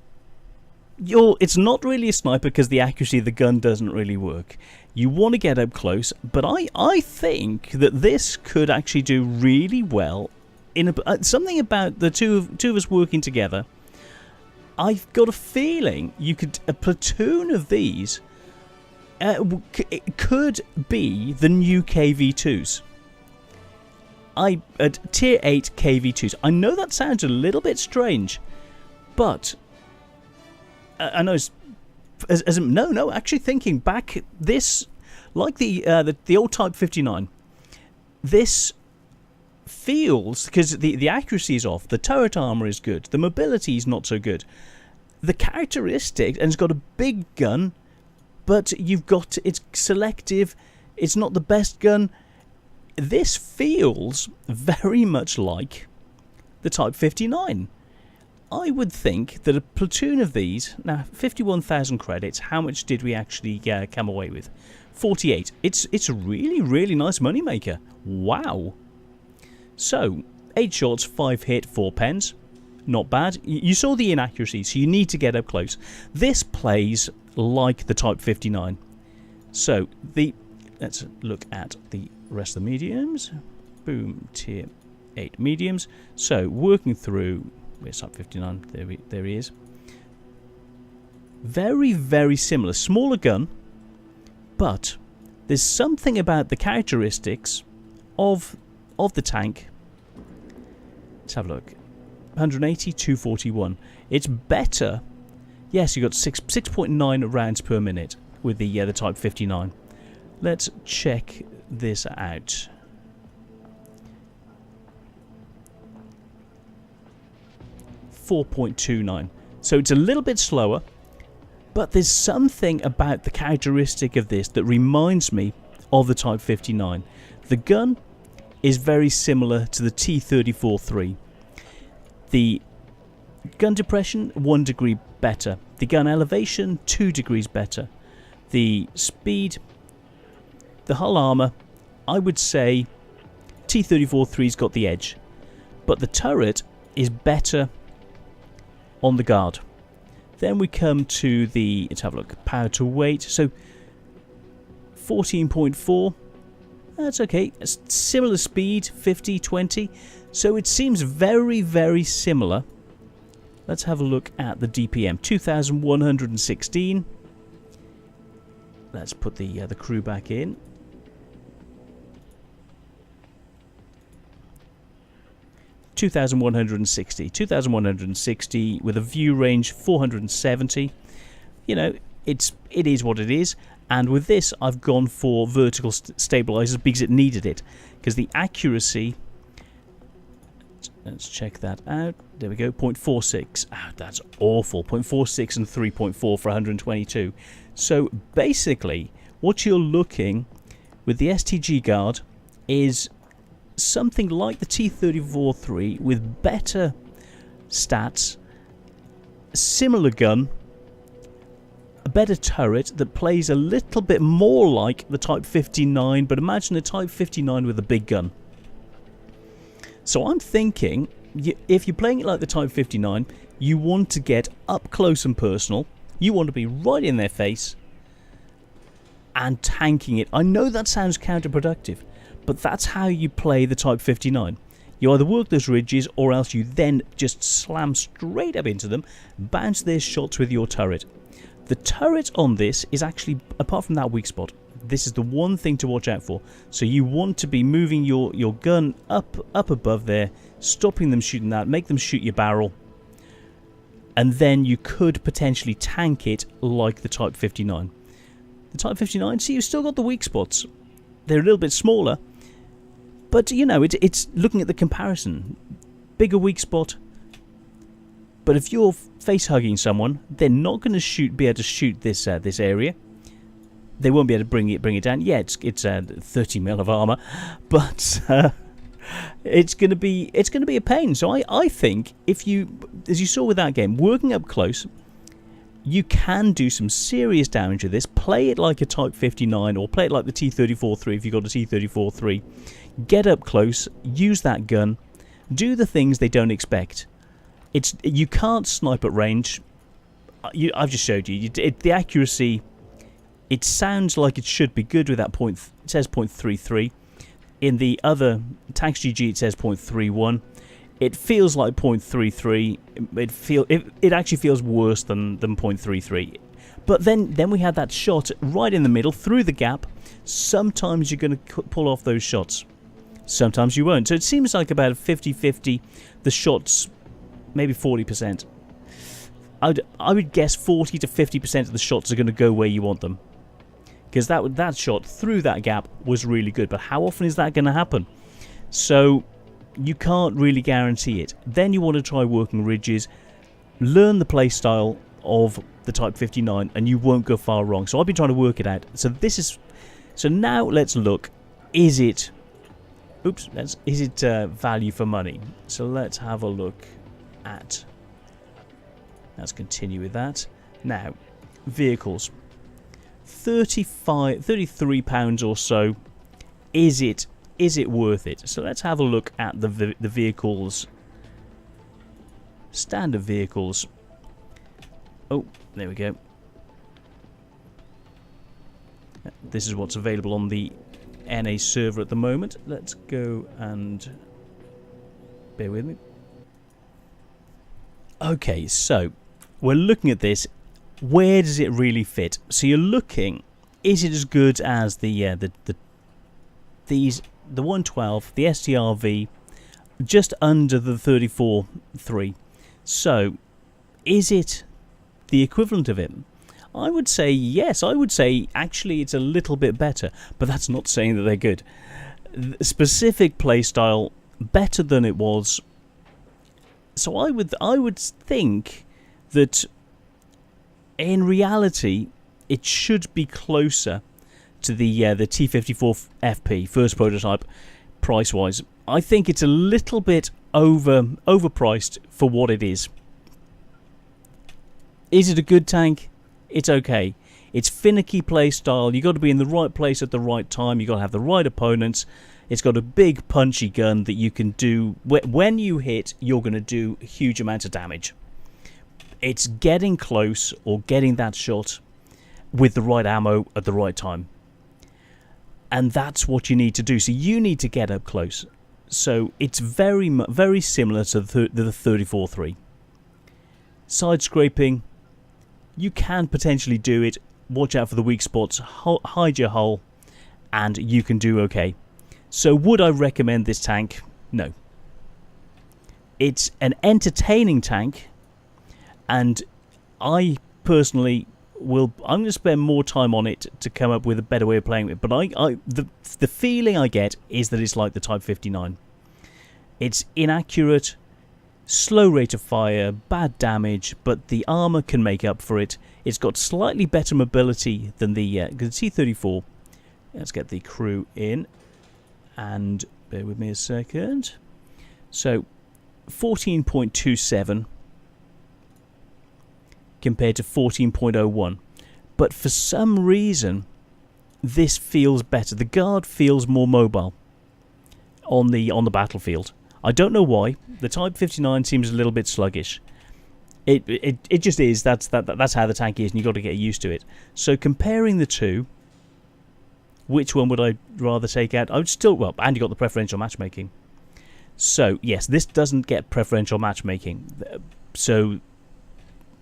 it's not really a sniper because the accuracy of the gun doesn't really work. You want to get up close, but I think that this could actually do really well in something about the two of us working together. I've got a feeling a platoon of these it could be the new KV2s. At tier 8 KV2s. I know that sounds a little bit strange, but I know no, actually thinking back, this, like the old Type 59, this feels, because the accuracy is off, the turret armor is good, the mobility is not so good, the characteristics, and it's got a big gun, but it's selective, it's not the best gun. This feels very much like the Type 59. I would think that a platoon of these, now 51,000 credits, how much did we actually come away with? 48. It's a really, really nice moneymaker. Wow. So, 8 shots, 5 hit, 4 pens. Not bad. You saw the inaccuracy, so you need to get up close. This plays like the Type 59. So, let's look at the rest of the mediums. Boom, tier 8 mediums. So, working through, where's Type 59? There he is. Very, very similar. Smaller gun, but there's something about the characteristics of the tank. Let's have a look. 180, 241. It's better. Yes, you got 6.9 rounds per minute with the Type 59. Let's check this out. .29. So it's a little bit slower, but there's something about the characteristic of this that reminds me of the Type 59. The gun is very similar to the T-34-3. The gun depression, 1 degree better. The gun elevation, 2 degrees better. The speed, the hull armor, I would say T-34-3's got the edge. But the turret is better on the Guard. Then we come to the, let's have a look, power to weight. So 14.4, that's okay. Similar speed, 50, 20. So it seems very, very similar. Let's have a look at the DPM. 2,116. Let's put the crew back in. $2,160 with a view range 470. You know, it is what it is. And with this, I've gone for vertical stabilizers because it needed it. Because the accuracy, let's check that out. There we go, 0.46. Ah, that's awful. 0.46 and 3.4 for 122. So basically, what you're looking with the STG Guard is something like the T-34-3 with better stats, a similar gun, a better turret that plays a little bit more like the Type 59, but imagine a Type 59 with a big gun. So I'm thinking, if you're playing it like the Type 59, you want to get up close and personal, you want to be right in their face and tanking it. I know that sounds counterproductive, but that's how you play the Type 59. You either work those ridges or else you then just slam straight up into them, bounce their shots with your turret. The turret on this is actually, apart from that weak spot, this is the one thing to watch out for. So you want to be moving your gun up above there, stopping them shooting that, make them shoot your barrel, and then you could potentially tank it like the Type 59. The Type 59, see, you've still got the weak spots. They're a little bit smaller, but you know, it's looking at the comparison. Bigger weak spot, but if you're face hugging someone, they're not going to be able to shoot this this area. They won't be able to bring it down. Yeah, it's 30 mil of armor, but it's going to be a pain. So I think if you, as you saw with that game, working up close, you can do some serious damage with this. Play it like a Type 59 or play it like the T-34-3 if you've got a T-34-3. Get up close, use that gun, do the things they don't expect. You can't snipe at range. I've just showed you. The accuracy, it sounds like it should be good with that point. It says 0.33. In the other Tanks GG it says 0.31. It feels like 0.33. It actually feels worse than 0.33. But then we had that shot right in the middle through the gap. Sometimes you're going to pull off those shots. Sometimes you won't. So it seems like about 50-50. The shots, maybe 40%. I would guess 40 to 50% of the shots are going to go where you want them. Because that shot through that gap was really good. But how often is that going to happen? So you can't really guarantee it. Then you want to try working ridges, learn the play style of the Type 59, and you won't go far wrong. So I've been trying to work it out. So now let's look. Is it value for money? So let's have a look at. Let's continue with that. Now, vehicles. £33 or so. Is it worth it? So let's have a look at the vehicles. Standard vehicles. Oh, there we go. This is what's available on the NA server at the moment. Let's go and bear with me. Okay, so we're looking at this. Where does it really fit? So you're looking, is it as good as the 112, the STRV, just under the 34-3? So is it the equivalent of it? I would say yes. I would say actually it's a little bit better, but that's not saying that they're good. The specific playstyle better than it was. So I would think that in reality it should be closer to the T54 FP first prototype price wise. I think it's a little bit overpriced for what it is. Is it a good tank? It's okay. It's finicky play style. You got to be in the right place at the right time. You got to have the right opponents. It's got a big punchy gun that you can do. When you hit, you're going to do huge amounts of damage. It's getting close or getting that shot with the right ammo at the right time. And that's what you need to do. So you need to get up close. So it's very similar to the 34-3. Side scraping, you can potentially do it. Watch out for the weak spots, hide your hull, and you can do okay. So would I recommend this tank? No. It's an entertaining tank, and I personally I'm going to spend more time on it to come up with a better way of playing it. But the feeling I get is that it's like the Type 59. It's inaccurate, slow rate of fire, bad damage, but the armor can make up for it. It's got slightly better mobility than the T-34. Let's get the crew in, and bear with me a second. So 14.27 compared to 14.01, but for some reason this feels better. The Guard feels more mobile on the battlefield. I don't know why. The Type 59 seems a little bit sluggish. It just is. That's how the tank is, and you've got to get used to it. So comparing the two, which one would I rather take out? I would still, well, and you got the preferential matchmaking. So yes, this doesn't get preferential matchmaking. So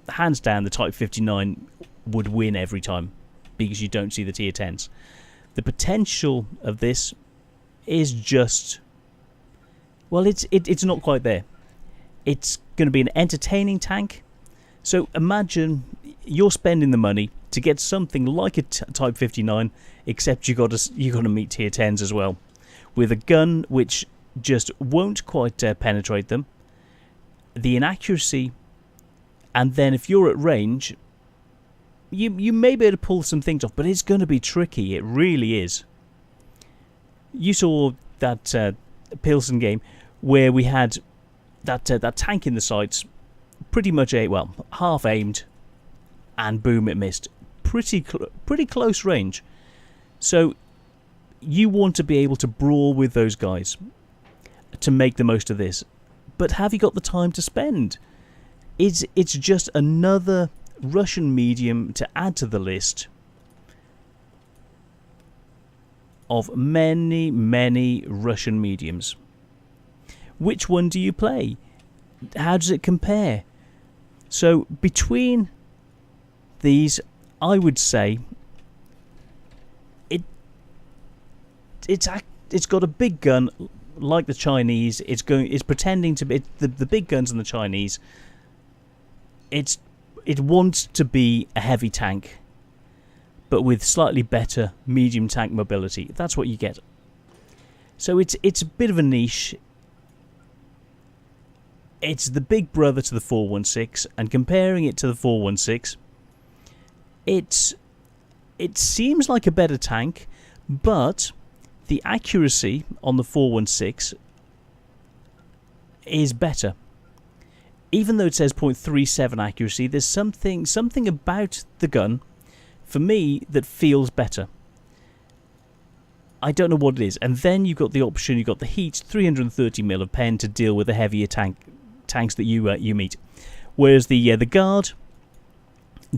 hands down, the Type 59 would win every time because you don't see the tier 10s. The potential of this is just, well, it's not quite there. It's going to be an entertaining tank. So imagine you're spending the money to get something like a Type 59, except you got to meet tier 10s as well, with a gun which just won't quite penetrate them, the inaccuracy, and then if you're at range, you may be able to pull some things off, but it's going to be tricky. It really is. You saw that Pilsen game where we had that tank in the sights, pretty much half aimed, and boom, it missed. Pretty close range. So you want to be able to brawl with those guys to make the most of this, but have you got the time to spend? It's just another Russian medium to add to the list of many Russian mediums. Which one do you play? How does it compare? So between these, I would say it's got a big gun like the Chinese. It's pretending to be the big guns in the Chinese. It wants to be a heavy tank, but with slightly better medium tank mobility. That's what you get. So it's a bit of a niche. It's the big brother to the 416, and comparing it to the 416, it seems like a better tank, but the accuracy on the 416 is better. Even though it says 0.37 accuracy, there's something about the gun, for me, that feels better. I don't know what it is. And then you've got the option, you've got the heat, 330mm of pen to deal with the heavier tanks that you meet. Whereas the Guard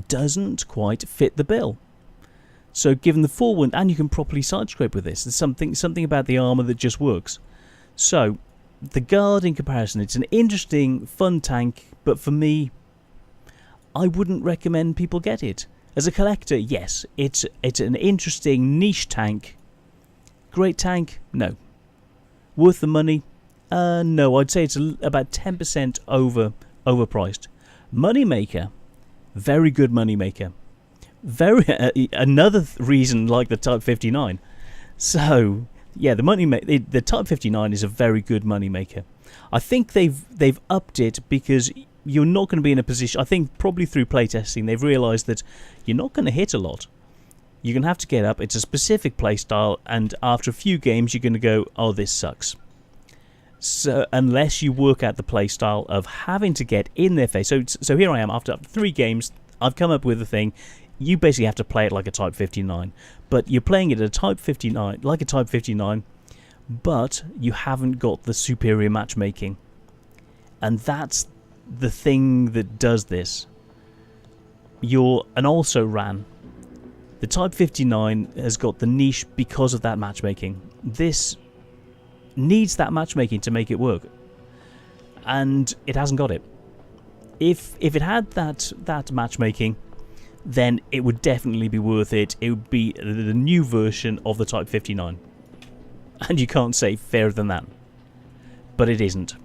doesn't quite fit the bill. So given the forward, and you can properly side scrape with this, there's something about the armour that just works. So the Guard, in comparison, it's an interesting, fun tank, but for me, I wouldn't recommend people get it. As a collector, yes, it's an interesting niche tank. Great tank? No. Worth the money? No, I'd say it's about 10% overpriced. Moneymaker? Very good moneymaker. Another reason like the Type 59. So yeah, the Type 59 is a very good moneymaker. I think they've upped it because you're not going to be in a position. I think probably through playtesting they've realised that you're not going to hit a lot. You're going to have to get up. It's a specific playstyle, and after a few games you're going to go, oh, this sucks. So unless you work out the playstyle of having to get in their face. So here I am after 3 games. I've come up with a thing. You basically have to play it like a Type 59, but you're playing it at a Type 59, like a Type 59, but you haven't got the superior matchmaking, and that's the thing that does this. You're an also ran. The Type 59 has got the niche because of that matchmaking. This needs that matchmaking to make it work, and it hasn't got it. If it had that matchmaking, then it would definitely be worth it. It would be the new version of the Type 59. And you can't say fairer than that. But it isn't.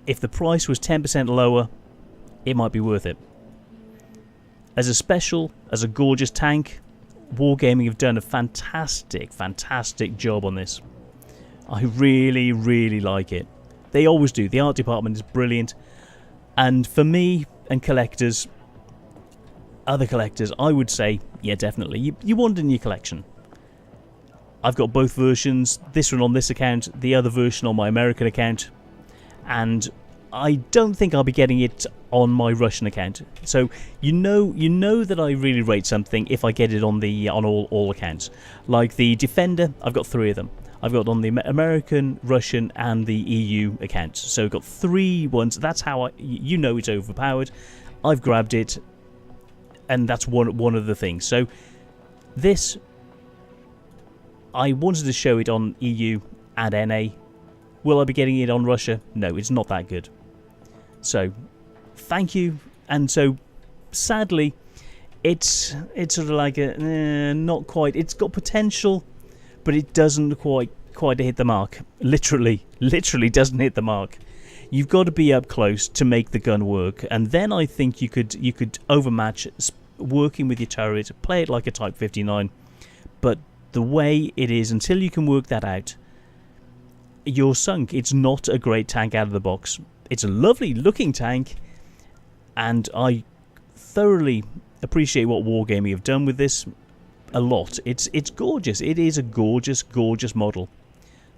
If the price was 10% lower, it might be worth it. As a special, as a gorgeous tank, Wargaming have done a fantastic job on this. I really like it. They always do. The art department is brilliant. And for me and collectors, other collectors, I would say, yeah, definitely. You want it in your collection. I've got both versions, this one on this account, the other version on my American account, and I don't think I'll be getting it on my Russian account. So you know that I really rate something if I get it on all accounts. Like the Defender, I've got 3 of them. I've got on the American, Russian, and the EU accounts. So I've got 3 ones. That's how you know it's overpowered. I've grabbed it. And that's one of the things. So this, I wanted to show it on EU and NA. Will I be getting it on Russia? No, it's not that good. So thank you. And so sadly, it's sort of like a not quite. It's got potential, but it doesn't quite hit the mark. Literally doesn't hit the mark. You've got to be up close to make the gun work, and then I think you could overmatch working with your turret, play it like a Type 59. But the way it is, until you can work that out, you're sunk. It's not a great tank out of the box. It's a lovely looking tank, and I thoroughly appreciate what Wargaming have done with this a lot. It's gorgeous. It is a gorgeous model.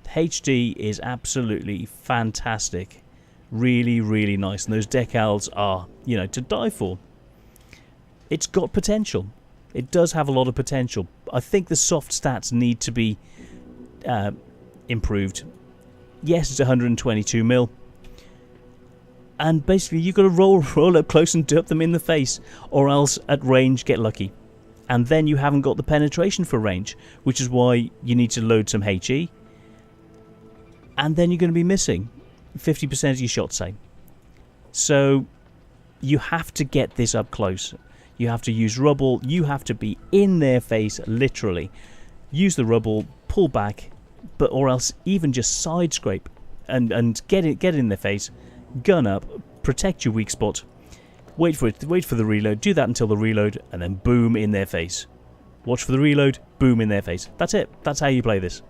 The HD is absolutely fantastic. Really nice, and those decals are, to die for. It's got potential. It does have a lot of potential. I think the soft stats need to be improved. Yes, it's 122 mil, and basically you've got to roll up close and dip them in the face, or else at range get lucky, and then you haven't got the penetration for range, which is why you need to load some HE, and then you're going to be missing 50% of your shots, say. So you have to get this up close. You have to use rubble. You have to be in their face, literally. Use the rubble, pull back, or else even just side scrape and get in their face. Gun up, protect your weak spot. Wait for the reload. Do that until the reload, and then boom, in their face. Watch for the reload. Boom, in their face. That's it. That's how you play this.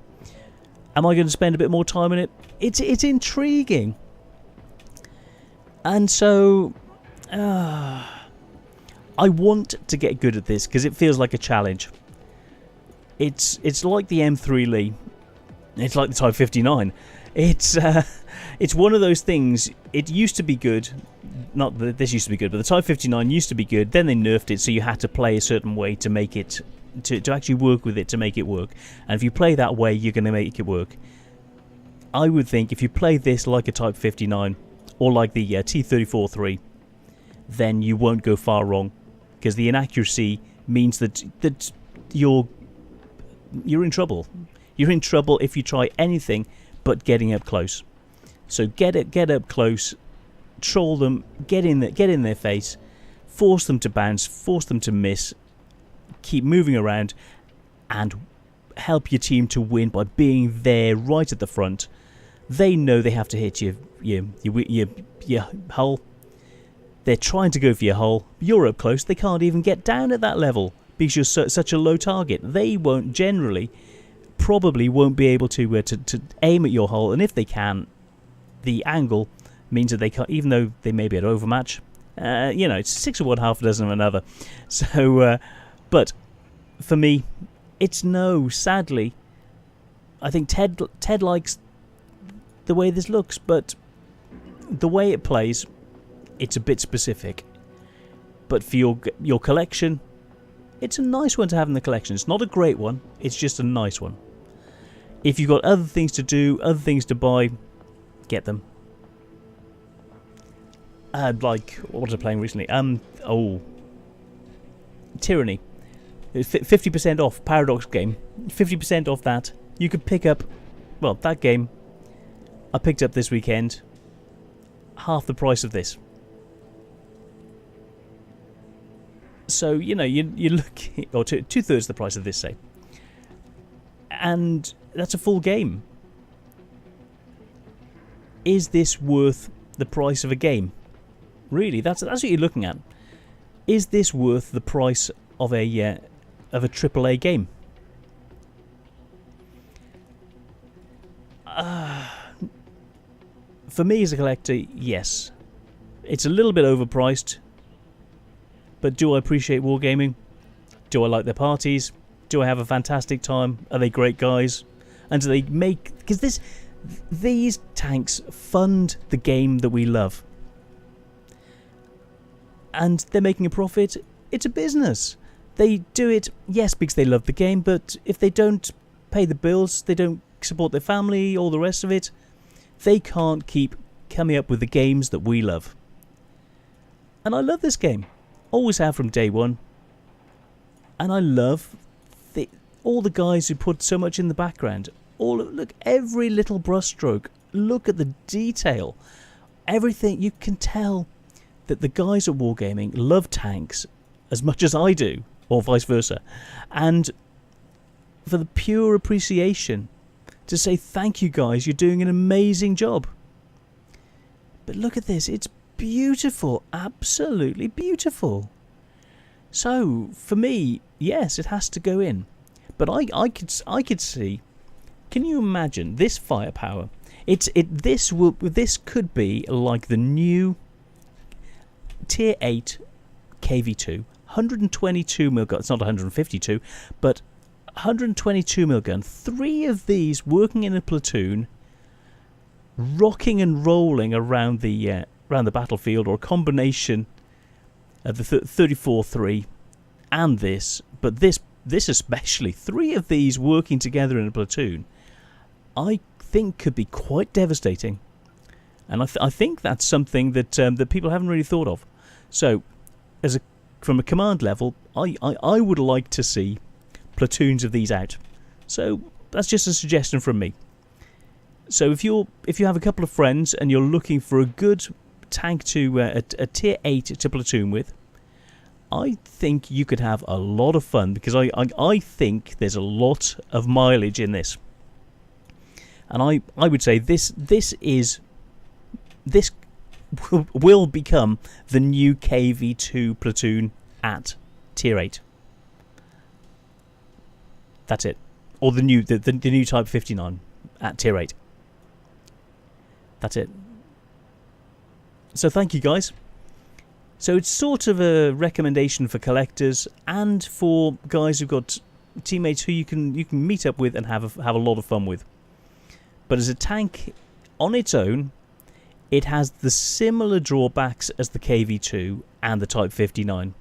Am I going to spend a bit more time on it? It's intriguing. And so I want to get good at this because it feels like a challenge. It's like the M3 Lee. It's like the Type 59. It's one of those things. It used to be good. Not that this used to be good, but the Type 59 used to be good. Then they nerfed it, so you had to play a certain way to make it to actually work with it, to make it work. And if you play that way, you're going to make it work. I would think if you play this like a Type 59 or like the T-34-3, then you won't go far wrong, because the inaccuracy means that you're in trouble. You're in trouble if you try anything but getting up close. So get up close, troll them, get in their face, force them to bounce, force them to miss, keep moving around, and help your team to win by being there right at the front. They know they have to hit your hull. They're trying to go for your hull. You're up close. They can't even get down at that level because you're such a low target. They won't probably won't be able to aim at your hull, and if they can, the angle means that they can't, even though they may be at overmatch. It's 6 of one, half a dozen of another. So, but for me, it's no. Sadly, I think Ted likes the way this looks, but the way it plays, it's a bit specific. But for your collection, it's a nice one to have in the collection. It's not a great one. It's just a nice one. If you've got other things to do, other things to buy, get them. Like, what was I playing recently? Tyranny. 50% off, Paradox game. 50% off that. You could pick up, well, that game I picked up this weekend, half the price of this. So, you're looking, or two-thirds the price of this, say. And that's a full game. Is this worth the price of a game? Really, that's what you're looking at. Is this worth the price of a AAA game? For me as a collector, yes. It's a little bit overpriced. But do I appreciate Wargaming? Do I like their parties? Do I have a fantastic time? Are they great guys? And do they make... Because these tanks fund the game that we love. And they're making a profit. It's a business. They do it, yes, because they love the game, but if they don't pay the bills, they don't support their family, all the rest of it, they can't keep coming up with the games that we love. And I love this game. Always have from day one. And I love all the guys who put so much in the background. Look, every little brushstroke. Look at the detail. Everything, you can tell that the guys at Wargaming love tanks as much as I do, or vice versa, and for the pure appreciation to say thank you guys, you're doing an amazing job. But look at this, it's beautiful, absolutely beautiful. So for me, yes, it has to go in. But I could see. Can you imagine this firepower? This could be like the new Tier 8 KV2, 122mm gun. It's not 152, but 122mm gun. 3 of these working in a platoon, rocking and rolling around the battlefield, or a combination of the 34-3 and this, but this especially, 3 of these working together in a platoon, I think could be quite devastating. And I think that's something that that people haven't really thought of. So, from a command level, I would like to see platoons of these out. So that's just a suggestion from me. So if you have a couple of friends and you're looking for a good tank to a tier 8 to platoon with, I think you could have a lot of fun, because I think there's a lot of mileage in this. And I would say this will become the new KV2 platoon at tier 8. That's it. Or the new Type 59 at tier 8. That's it. So thank you guys. So it's sort of a recommendation for collectors and for guys who've got teammates who you can meet up with and have a lot of fun with. But as a tank on its own, it has the similar drawbacks as the KV2 and the Type 59.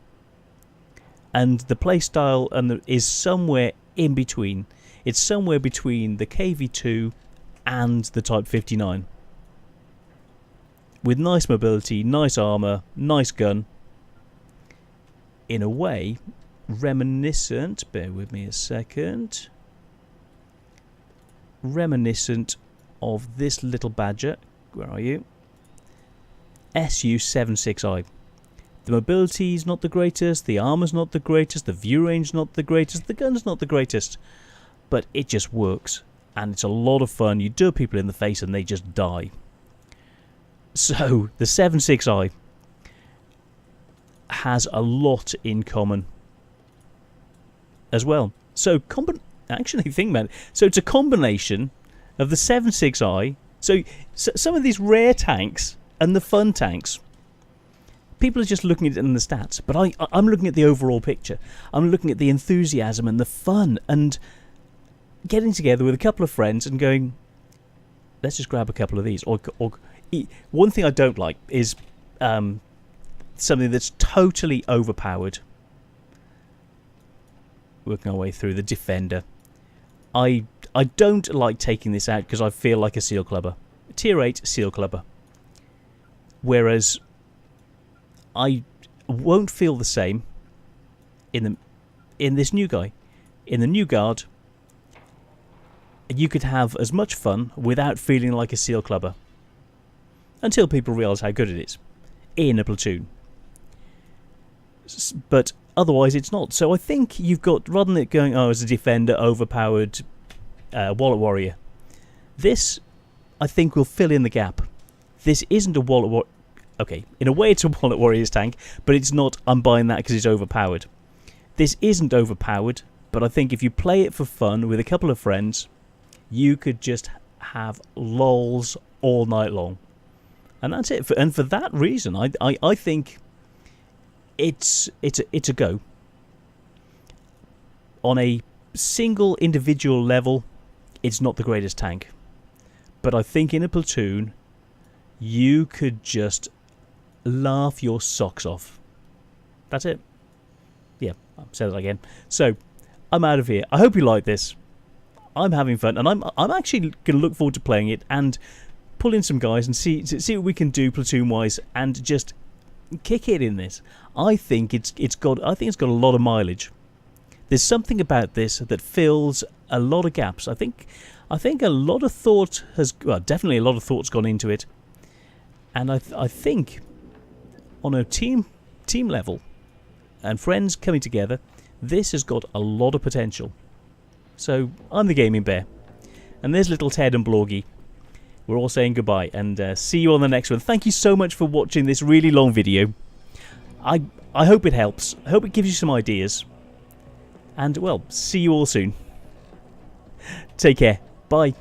And the playstyle is somewhere in between. It's somewhere between the KV2 and the Type 59. With nice mobility, nice armour, nice gun. In a way, reminiscent, bear with me a second, reminiscent of this little badger. Where are you? SU-76I. The mobility's not the greatest, the armour's not the greatest, the view range's not the greatest, the gun's not the greatest, but it just works, and it's a lot of fun. You do people in the face and they just die. So the 76i has a lot in common as well. So actually think about it. So it's a combination of the 76i. So some of these rare tanks and the fun tanks, people are just looking at it in the stats, but I'm looking at the overall picture. I'm looking at the enthusiasm and the fun and getting together with a couple of friends and going, let's just grab a couple of these. Or one thing I don't like is something that's totally overpowered. Working our way through the Defender. I don't like taking this out because I feel like a seal clubber. Tier 8 seal clubber. Whereas I won't feel the same in this new guy. In the new guard, you could have as much fun without feeling like a seal clubber. Until people realise how good it is in a platoon. But otherwise it's not. So I think you've got, rather than it going, oh, as a Defender, overpowered Wallet Warrior, this I think will fill in the gap. This isn't a Wallet Warrior. Okay, in a way it's a Wallet Warrior's tank, but it's not, I'm buying that because it's overpowered. This isn't overpowered, but I think if you play it for fun with a couple of friends, you could just have lols all night long. And that's it. And for that reason, I think it's a go. On a single individual level, it's not the greatest tank. But I think in a platoon, you could just laugh your socks off. That's it. Yeah, I'll say that again. So, I'm out of here. I hope you like this. I'm having fun, and I'm actually going to look forward to playing it and pull in some guys and see what we can do platoon wise and just kick it in this. I think it's got a lot of mileage. There's something about this that fills a lot of gaps. I think a lot of thought has, well, definitely a lot of thought's gone into it, and I think on a team level and friends coming together, this has got a lot of potential. So I'm the Gaming Bear, and there's little Ted and Bloggy. We're all saying goodbye, and see you on the next one. Thank you so much for watching this really long video. I hope it helps. I hope it gives you some ideas. And, well, see you all soon. Take care. Bye.